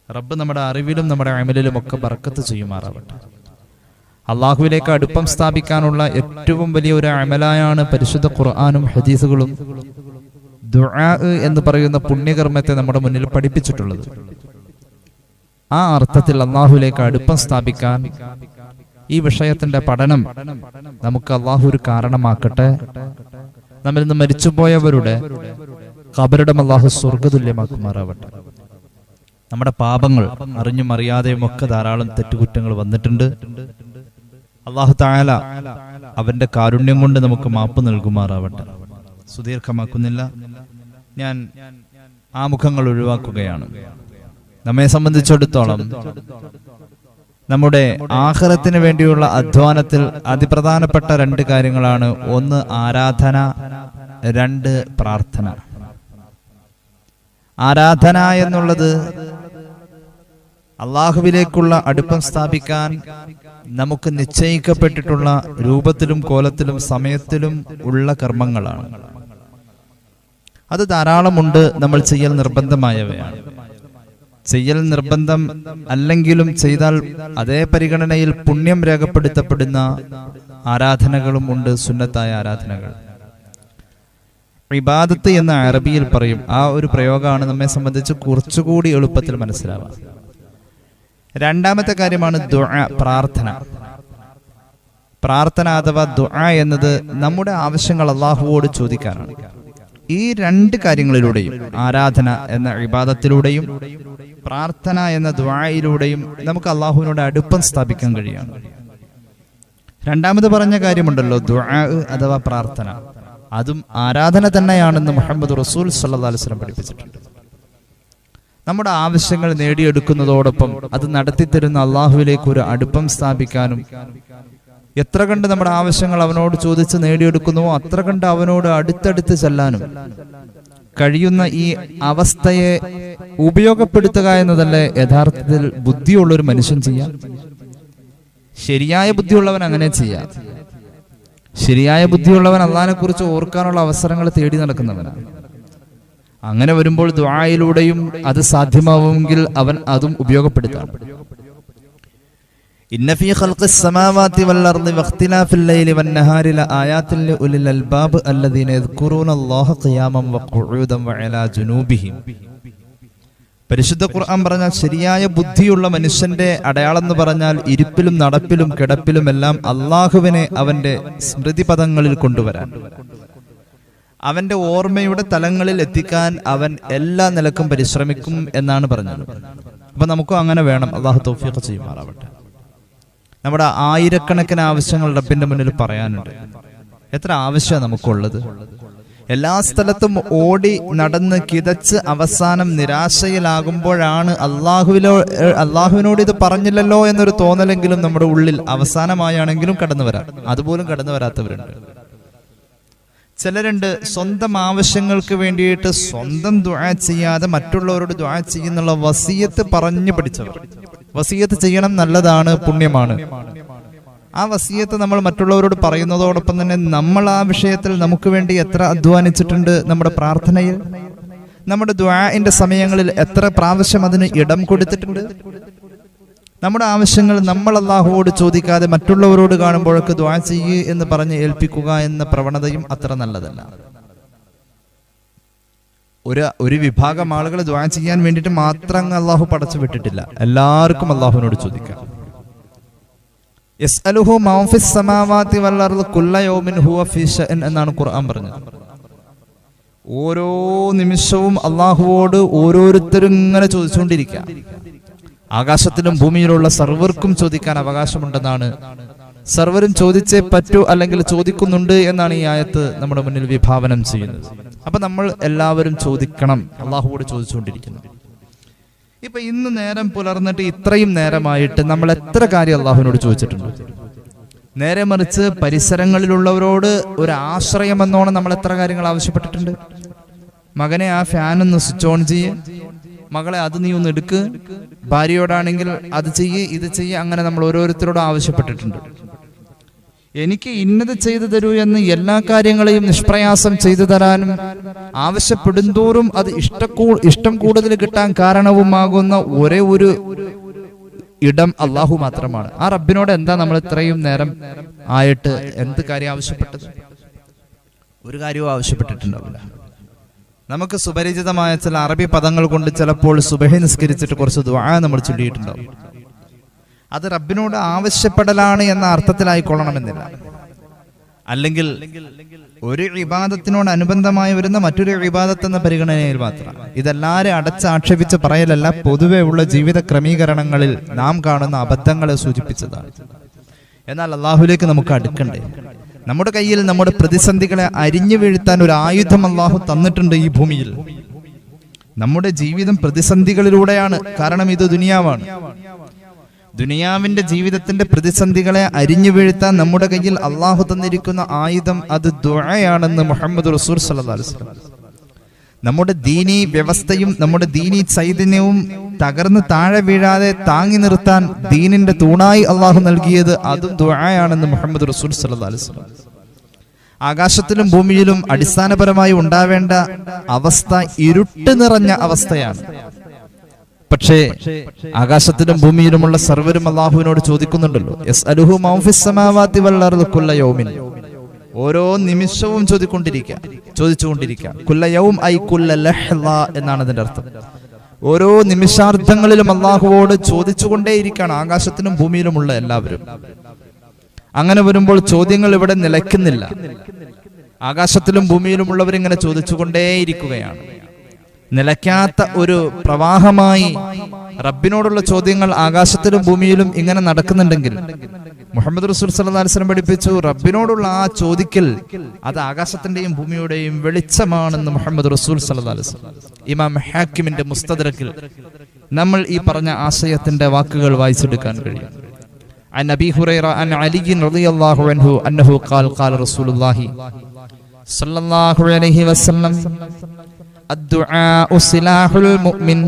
റബ്ബ് നമ്മുടെ അറിവിലും നമ്മുടെ അമലിലും ഒക്കെ ബർക്കത്ത് ചെയ്യുമാറാവട്ടെ. അള്ളാഹുവിലേക്ക് അടുപ്പം സ്ഥാപിക്കാനുള്ള ഏറ്റവും വലിയ ഒരു അമലായാണ് പരിശുദ്ധ ഖുർആനും ഹദീസുകളും ദുആ എന്ന് പറയുന്ന പുണ്യകർമ്മത്തെ നമ്മുടെ മുന്നിൽ പഠിപ്പിച്ചിട്ടുള്ളത്. ആ അർത്ഥത്തിൽ അള്ളാഹുവിലേക്ക് അടുപ്പം സ്ഥാപിക്കാൻ ഈ വിഷയത്തിന്റെ പഠനം നമുക്ക് അള്ളാഹു ഒരു കാരണമാക്കട്ടെ. നമ്മിൽ നിന്ന് മരിച്ചുപോയവരുടെ ഖബറിടം അള്ളാഹു സ്വർഗ്ഗതുല്യമാക്കുമാറാവട്ടെ. നമ്മുടെ പാപങ്ങൾ അറിഞ്ഞും അറിയാതെയും ഒക്കെ ധാരാളം തെറ്റുകുറ്റങ്ങൾ വന്നിട്ടുണ്ട്. അല്ലാഹു തആല അവന്റെ കാരുണ്യം കൊണ്ട് നമുക്ക് മാപ്പ് നൽകുമാറാവട്ടെ. സുദീർഘമാക്കുന്നില്ല, ഞാൻ ആമുഖങ്ങൾ ഒഴിവാക്കുകയാണ്. നമ്മെ സംബന്ധിച്ചിടത്തോളം നമ്മുടെ ആഖിറത്തിന് വേണ്ടിയുള്ള അധ്വാനത്തിൽ അതിപ്രധാനപ്പെട്ട 2 കാര്യങ്ങളാണ്. ഒന്ന് ആരാധന, 2 പ്രാർത്ഥന. ആരാധന എന്നുള്ളത് അള്ളാഹുവിലേക്കുള്ള അടുപ്പം സ്ഥാപിക്കാൻ നമുക്ക് നിശ്ചയിക്കപ്പെട്ടിട്ടുള്ള രൂപത്തിലും കോലത്തിലും സമയത്തിലും ഉള്ള കർമ്മങ്ങളാണ്. അത് ധാരാളമുണ്ട്. നമ്മൾ ചെയ്യൽ നിർബന്ധമായവയാണ്. ചെയ്യൽ നിർബന്ധം അല്ലെങ്കിലും ചെയ്താൽ അതേ പരിഗണനയിൽ പുണ്യം രേഖപ്പെടുത്തപ്പെടുന്ന ആരാധനകളും ഉണ്ട്, സുന്നത്തായ ആരാധനകൾ. ഇബാദത്ത് എന്ന അറബിയിൽ പറയും. ആ ഒരു പ്രയോഗമാണ് നമ്മെ സംബന്ധിച്ച് കുറച്ചുകൂടി എളുപ്പത്തിൽ മനസ്സിലാവുക. 2ാമത്തെ കാര്യമാണ് ദുആ, പ്രാർത്ഥന. പ്രാർത്ഥന അഥവാ ദുആ എന്നത് നമ്മുടെ ആവശ്യങ്ങൾ അള്ളാഹുവോട് ചോദിക്കാനാണ്. ഈ 2 കാര്യങ്ങളിലൂടെയും, ആരാധന എന്ന ഇബാദത്തിലൂടെയും പ്രാർത്ഥന എന്ന ദുആയിലൂടെയും നമുക്ക് അള്ളാഹുവിനോട് അടുപ്പം സ്ഥാപിക്കാൻ കഴിയാണ്. 2ാമത് പറഞ്ഞ കാര്യമുണ്ടല്ലോ, ദുആ അഥവാ പ്രാർത്ഥന, അതും ആരാധന തന്നെയാണെന്ന് മുഹമ്മദ് റസൂൽ സല്ലല്ലാഹു അലൈഹി വസല്ലം പഠിപ്പിച്ചിട്ടുണ്ട്. നമ്മുടെ ആവശ്യങ്ങൾ നേടിയെടുക്കുന്നതോടൊപ്പം അത് നടത്തിത്തരുന്ന അള്ളാഹുവിലേക്ക് ഒരു അടുപ്പം സ്ഥാപിക്കാനും, എത്ര കണ്ട് നമ്മുടെ ആവശ്യങ്ങൾ അവനോട് ചോദിച്ച് നേടിയെടുക്കുന്നുവോ അത്ര കണ്ട് അവനോട് അടുത്തടുത്ത് ചെല്ലാനും കഴിയുന്ന ഈ അവസ്ഥയെ ഉപയോഗപ്പെടുത്തുക എന്നതല്ലേ യഥാർത്ഥത്തിൽ ബുദ്ധിയുള്ളൊരു മനുഷ്യൻ ചെയ്യാം. ശരിയായ ബുദ്ധിയുള്ളവൻ അങ്ങനെ ചെയ്യാം. ശരിയായ ബുദ്ധിയുള്ളവൻ അള്ളാഹിനെ കുറിച്ച് ഓർക്കാനുള്ള അവസരങ്ങൾ തേടി നടക്കുന്നവനാണ്. അങ്ങനെ വരുമ്പോൾ ദുആയിലൂടെയും അത് സാധ്യമാവുമെങ്കിൽ അവൻ അതും ഉപയോഗപ്പെടുത്താം. ഇന്ന ഫീ ഖൽഖിസ് സമാവാതി വൽ അർളി വഖ്തിലാഫിൽ ലൈലി വൻ നഹാരി ലആയാതിൻ ലിഉലിൽ അൽബാബ് അല്ലദീന യദ്കുറൂനല്ലാഹ ഖിയാമൻ വഖുഊദൻ വഅലാ ജുനൂബിഹിം. പരിശുദ്ധ ഖുർആൻ പറഞ്ഞാൽ ശരിയായ ബുദ്ധിയുള്ള മനുഷ്യന്റെ അടയാളം എന്ന് പറഞ്ഞാൽ ഇരിപ്പിലും നടപ്പിലും കിടപ്പിലും എല്ലാം അള്ളാഹുവിനെ അവന്റെ സ്മൃതിപദങ്ങളിൽ കൊണ്ടുവരാൻ, അവന്റെ ഓർമ്മയുടെ തലങ്ങളിൽ എത്തിക്കാൻ അവൻ എല്ലാ നിലക്കും പരിശ്രമിക്കും എന്നാണ് പറഞ്ഞത്. അപ്പൊ നമുക്കും അങ്ങനെ വേണം. അള്ളാഹു തൗഫീഖ് ചെയ്യുമാറാവട്ടെ. നമ്മുടെ ആയിരക്കണക്കിന് ആവശ്യങ്ങൾ റബ്ബിന്റെ മുന്നിൽ പറയാനുണ്ട്. എത്ര ആവശ്യമാണ് നമുക്കുള്ളത്? എല്ലാ സ്ഥലത്തും ഓടി നടന്ന് കിതച്ച് അവസാനം നിരാശയിലാകുമ്പോഴാണ് അള്ളാഹുവിനോട് ഇത് പറഞ്ഞില്ലല്ലോ എന്നൊരു തോന്നലെങ്കിലും നമ്മുടെ ഉള്ളിൽ അവസാനമായാണെങ്കിലും കടന്നു വരാം. അതുപോലും കടന്നു വരാത്തവരുണ്ട്. ചിലരുണ്ട് സ്വന്തം ആവശ്യങ്ങൾക്ക് വേണ്ടിയിട്ട് സ്വന്തം ദുആ ചെയ്യാതെ മറ്റുള്ളവരോട് ദുആ ചെയ്യുന്നുള്ള വസിയത്ത് പറഞ്ഞു പഠിച്ചവർ. വസിയത്ത് ചെയ്യണം, നല്ലതാണ്, പുണ്യമാണ്. ആ വസിയത്ത് നമ്മൾ മറ്റുള്ളവരോട് പറയുന്നതോടൊപ്പം തന്നെ നമ്മൾ ആ വിഷയത്തിൽ നമുക്ക് വേണ്ടി എത്ര അധ്വാനിച്ചിട്ടുണ്ട്? നമ്മുടെ പ്രാർത്ഥനയിൽ, നമ്മുടെ ദുആഇന്റെ സമയങ്ങളിൽ എത്ര പ്രാവശ്യം അതിന് ഇടം കൊടുത്തിട്ടുണ്ട്? നമ്മുടെ ആവശ്യങ്ങൾ നമ്മൾ അല്ലാഹുവോട് ചോദിക്കാതെ മറ്റുള്ളവരോട് കാണുമ്പോഴൊക്കെ ദുആ ചെയ്യ് എന്ന് പറഞ്ഞ് ഏൽപ്പിക്കുക എന്ന പ്രവണതയും അത്ര നല്ലതല്ല. ഒരു വിഭാഗം ആളുകൾ ദുആ ചെയ്യാൻ വേണ്ടിയിട്ട് മാത്രം അല്ലാഹു പടച്ചു വിട്ടിട്ടില്ല. എല്ലാവർക്കും അല്ലാഹുവിനോട് ചോദിക്കാം. യസ്അലുഹു മാ ഫിസ് സമാവാതി വൽ അർളി കുല്ല യൗമിൻ ഹുവ ഫീ ശഅൻ എന്നാണ് ഖുർആൻ പറഞ്ഞത്. ഓരോ നിമിഷവും അല്ലാഹുവോട് ഓരോരുത്തരും ഇങ്ങനെ ചോദിച്ചുകൊണ്ടിരിക്കുക. ആകാശത്തിലും ഭൂമിയിലുള്ള സർവർക്കും ചോദിക്കാൻ അവകാശമുണ്ടെന്നാണ്. സർവരും ചോദിച്ചേ പറ്റൂ, അല്ലെങ്കിൽ ചോദിക്കുന്നുണ്ട് എന്നാണ് ഈ ആയത്ത് നമ്മുടെ മുന്നിൽ വിഭാവനം ചെയ്യുന്നത്. അപ്പൊ നമ്മൾ എല്ലാവരും ചോദിക്കണം, അള്ളാഹുവോട് ചോദിച്ചുകൊണ്ടിരിക്കുന്നു. ഇപ്പൊ ഇന്ന് നേരം പുലർന്നിട്ട് ഇത്രയും നേരമായിട്ട് നമ്മൾ എത്ര കാര്യം അള്ളാഹുവിനോട് ചോദിച്ചിട്ടുണ്ട്? നേരെ മറിച്ച് പരിസരങ്ങളിലുള്ളവരോട് ഒരു ആശ്രയം എന്നോണം നമ്മൾ എത്ര കാര്യങ്ങൾ ആവശ്യപ്പെട്ടിട്ടുണ്ട്? മകനെ ആ ഫാൻ ഒന്ന് സ്വിച്ച് ഓൺ ചെയ്യ്, മകളെ അത് നീ ഒന്ന് എടുക്ക്, ഭാര്യയോടാണെങ്കിൽ അത് ചെയ്യ്, ഇത് ചെയ്യ്, അങ്ങനെ നമ്മൾ ഓരോരുത്തരോടും ആവശ്യപ്പെട്ടിട്ടുണ്ട്. എനിക്ക് ഇന്നത് ചെയ്തു തരൂ എന്ന് എല്ലാ കാര്യങ്ങളെയും നിഷ്പ്രയാസം ചെയ്തു തരാനും ആവശ്യപ്പെടുന്തോറും അത് ഇഷ്ടം കൂടുതൽ കിട്ടാൻ കാരണവുമാകുന്ന ഒരേ ഒരു ഇടം അള്ളാഹു മാത്രമാണ്. ആ റബ്ബിനോട് എന്താ നമ്മൾ ഇത്രയും നേരം ആയിട്ട് എന്ത് കാര്യം ആവശ്യപ്പെട്ടത്? ഒരു കാര്യവും ആവശ്യപ്പെട്ടിട്ടുണ്ടാവില്ല. നമുക്ക് സുപരിചിതമായ ചില അറബി പദങ്ങൾ കൊണ്ട് ചിലപ്പോൾ സുബഹി നിസ്കരിച്ചിട്ട് കുറച്ച് ദുആ നമ്മൾ ചൊല്ലിയിട്ടുണ്ടാവും. അത് റബ്ബിനോട് ആവശ്യപ്പെടലാണ് എന്ന അർത്ഥത്തിലായിക്കൊള്ളണമെന്നില്ല. അല്ലെങ്കിൽ ഒരു ഇബാദത്തിനോട് അനുബന്ധമായി വരുന്ന മറ്റൊരു ഇബാദത്ത് എന്ന പരിഗണനയിൽ മാത്രം. ഇതെല്ലാവരും അടച്ചാക്ഷേപിച്ച് പറയലല്ല, പൊതുവെ ഉള്ള ജീവിത ക്രമീകരണങ്ങളിൽ നാം കാണുന്ന അബദ്ധങ്ങളെ സൂചിപ്പിച്ചതാണ്. എന്നാൽ അള്ളാഹുലേക്ക് നമുക്ക് അടുക്കണ്ടേ? നമ്മുടെ കയ്യിൽ നമ്മുടെ പ്രതിസന്ധികളെ അരിഞ്ഞു വീഴ്ത്താൻ ഒരു ആയുധം അള്ളാഹു തന്നിട്ടുണ്ട് ഈ ഭൂമിയിൽ. നമ്മുടെ ജീവിതം പ്രതിസന്ധികളിലൂടെയാണ്. കാരണം ഇത് ദുനിയാവാണ്. ദുനിയാവിന്റെ ജീവിതത്തിന്റെ പ്രതിസന്ധികളെ അരിഞ്ഞു വീഴ്ത്താൻ നമ്മുടെ കയ്യിൽ അള്ളാഹു തന്നിരിക്കുന്ന ആയുധം അത് ദുആയാണെന്ന് മുഹമ്മദ് റസൂൽ സല്ലല്ലാഹു അലൈഹി വസല്ലം. നമ്മുടെ ദീനീ വ്യവസ്ഥയും നമ്മുടെ ദീനീ ചൈതന്യവും തകർന്ന് താഴെ വീഴാതെ താങ്ങി നിർത്താൻ ദീനിന്റെ തൂണായി അള്ളാഹു നൽകിയത് അതും ദുആയാണെന്ന് മുഹമ്മദ് റസൂൽ സല്ലല്ലാഹു അലൈഹി വസല്ലം. ആകാശത്തിലും ഭൂമിയിലും അടിസ്ഥാനപരമായി ഉണ്ടാവേണ്ട അവസ്ഥ ഇരുട്ട് നിറഞ്ഞ അവസ്ഥയാണ്. പക്ഷേ ആകാശത്തിലും ഭൂമിയിലുമുള്ള സർവരും അള്ളാഹുവിനോട് ചോദിക്കുന്നുണ്ടല്ലോ, യസ്അലുഹു മൻ ഫിസ് സമാവാതി വൽ അർദി കുല്ല യൗമിൻ. ഓരോ നിമിഷവും ചോദിച്ചുകൊണ്ടിരിക്കുക. കുല്ല യൗം ഐ കുല്ല ലഹ്ള എന്നാണ് അതിന്റെ അർത്ഥം. ഓരോ നിമിഷാർത്ഥങ്ങളിലും അള്ളാഹുവോട് ചോദിച്ചുകൊണ്ടേയിരിക്കുകയാണ് ആകാശത്തിലും ഭൂമിയിലുമുള്ള എല്ലാവരും. അങ്ങനെ വരുമ്പോൾ ചോദ്യങ്ങൾ ഇവിടെ നിലയ്ക്കുന്നില്ല. ആകാശത്തിലും ഭൂമിയിലുമുള്ളവരിങ്ങനെ ചോദിച്ചുകൊണ്ടേയിരിക്കുകയാണ്. നിലയ്ക്കാത്ത ഒരു പ്രവാഹമായി റബ്ബിനോടുള്ള ചോദ്യങ്ങൾ ആകാശത്തിലും ഭൂമിയിലും ഇങ്ങനെ നടക്കുന്നുണ്ടെങ്കിൽ മുഹമ്മദ് റസൂൽ സല്ലല്ലാഹു അലൈഹി വസല്ലം പഠിപ്പിച്ചു, റബ്ബിനോടുള്ള ആ ചോദിക്കൽ അത് ആകാശത്തിന്റെയും ഭൂമിയുടെയും വെളിച്ചമാണെന്ന് മുഹമ്മദ് റസൂൽ സല്ലല്ലാഹു അലൈഹി വസല്ലം. ഇമാം ഹാക്കിമിന്റെ മുസ്തദ്രക്കിൽ നമ്മൾ ഈ പറഞ്ഞ ആശയത്തിന്റെ വാക്കുകൾ വായിച്ചെടുക്കാൻ കഴിയും. عن أبي هريرة عن علي رضي الله عنه أنه قال قال رسول الله صلى الله عليه وسلم الدعاء سلاح المؤمن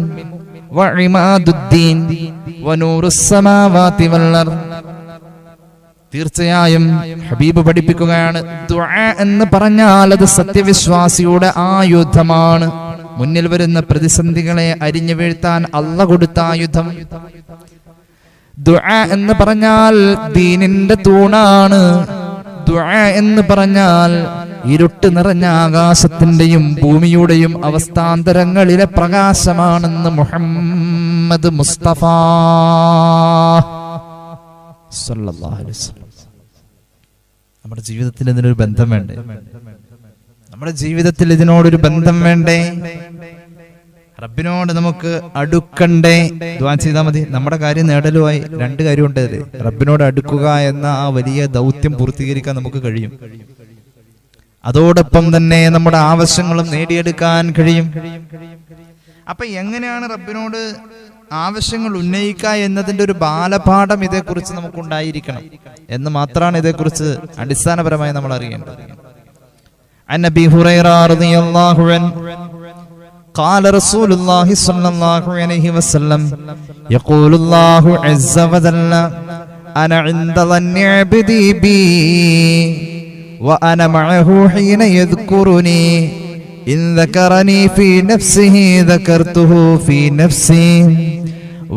وعماد الدين ونور السماوات والأرض. തീർച്ചയായും ഹബീബ് പഠിപ്പിക്കുകയാണ്, ദുആ എന്ന് പറഞ്ഞാൽ അത് സത്യവിശ്വാസിയുടെ ആയുധമാണ്. മുന്നിൽ വരുന്ന പ്രതിസന്ധികളെ അരിഞ്ഞു വീഴ്ത്താൻ അല്ലാഹു കൊടുത്ത ആയുധം. ദുആ എന്ന് പറഞ്ഞാൽ ദീനിന്റെ തൂണാണ്. ദുആ എന്ന് പറഞ്ഞാൽ ഇരുട്ട് നിറഞ്ഞ ആകാശത്തിന്റെയും ഭൂമിയുടെയും അവസ്ഥാന്തരങ്ങളിലെ പ്രകാശമാണെന്ന് മുഹമ്മദ് മുസ്തഫ സല്ലല്ലാഹു അലൈഹി വസല്ലം. നമ്മുടെ ജീവിതത്തിൽ ഇതിനൊരു ബന്ധം വേണ്ടേ? നമ്മുടെ ജീവിതത്തിൽ ഇതിനോടൊരു ബന്ധം വേണ്ടേ? റബ്ബിനോട് നമുക്ക് അടുക്കണ്ടേ? ദുആ ചെയ്താൽ മതി, നമ്മുടെ കാര്യം നേടലുമായി. രണ്ട് കാര്യമുണ്ട് അതിൽ. റബ്ബിനോട് അടുക്കുക എന്ന ആ വലിയ ദൗത്യം പൂർത്തീകരിക്കാൻ നമുക്ക് കഴിയും. അതോടൊപ്പം തന്നെ നമ്മുടെ ആവശ്യങ്ങളും നേടിയെടുക്കാൻ കഴിയും. അപ്പൊ എങ്ങനെയാണ് റബ്ബിനോട് ആവശ്യങ്ങൾ ഉന്നയിക്കുക എന്നതിന്റെ ഒരു ബാലപാഠം ഇതേക്കുറിച്ച് നമുക്കുണ്ടായിരിക്കണം എന്ന് മാത്രമാണ് ഇതേക്കുറിച്ച് അടിസ്ഥാനപരമായി നമ്മൾ അറിയേണ്ടത്. അൻ അബീ ഹുറൈറ റളിയല്ലാഹു അൻഹു قال رسول الله صلى الله عليه وسلم يقول الله عز وجل أنا عند ظن عبدي بي وأنا معه حين يذكرني إن ذكرني في نفسه ذكرته في نفسي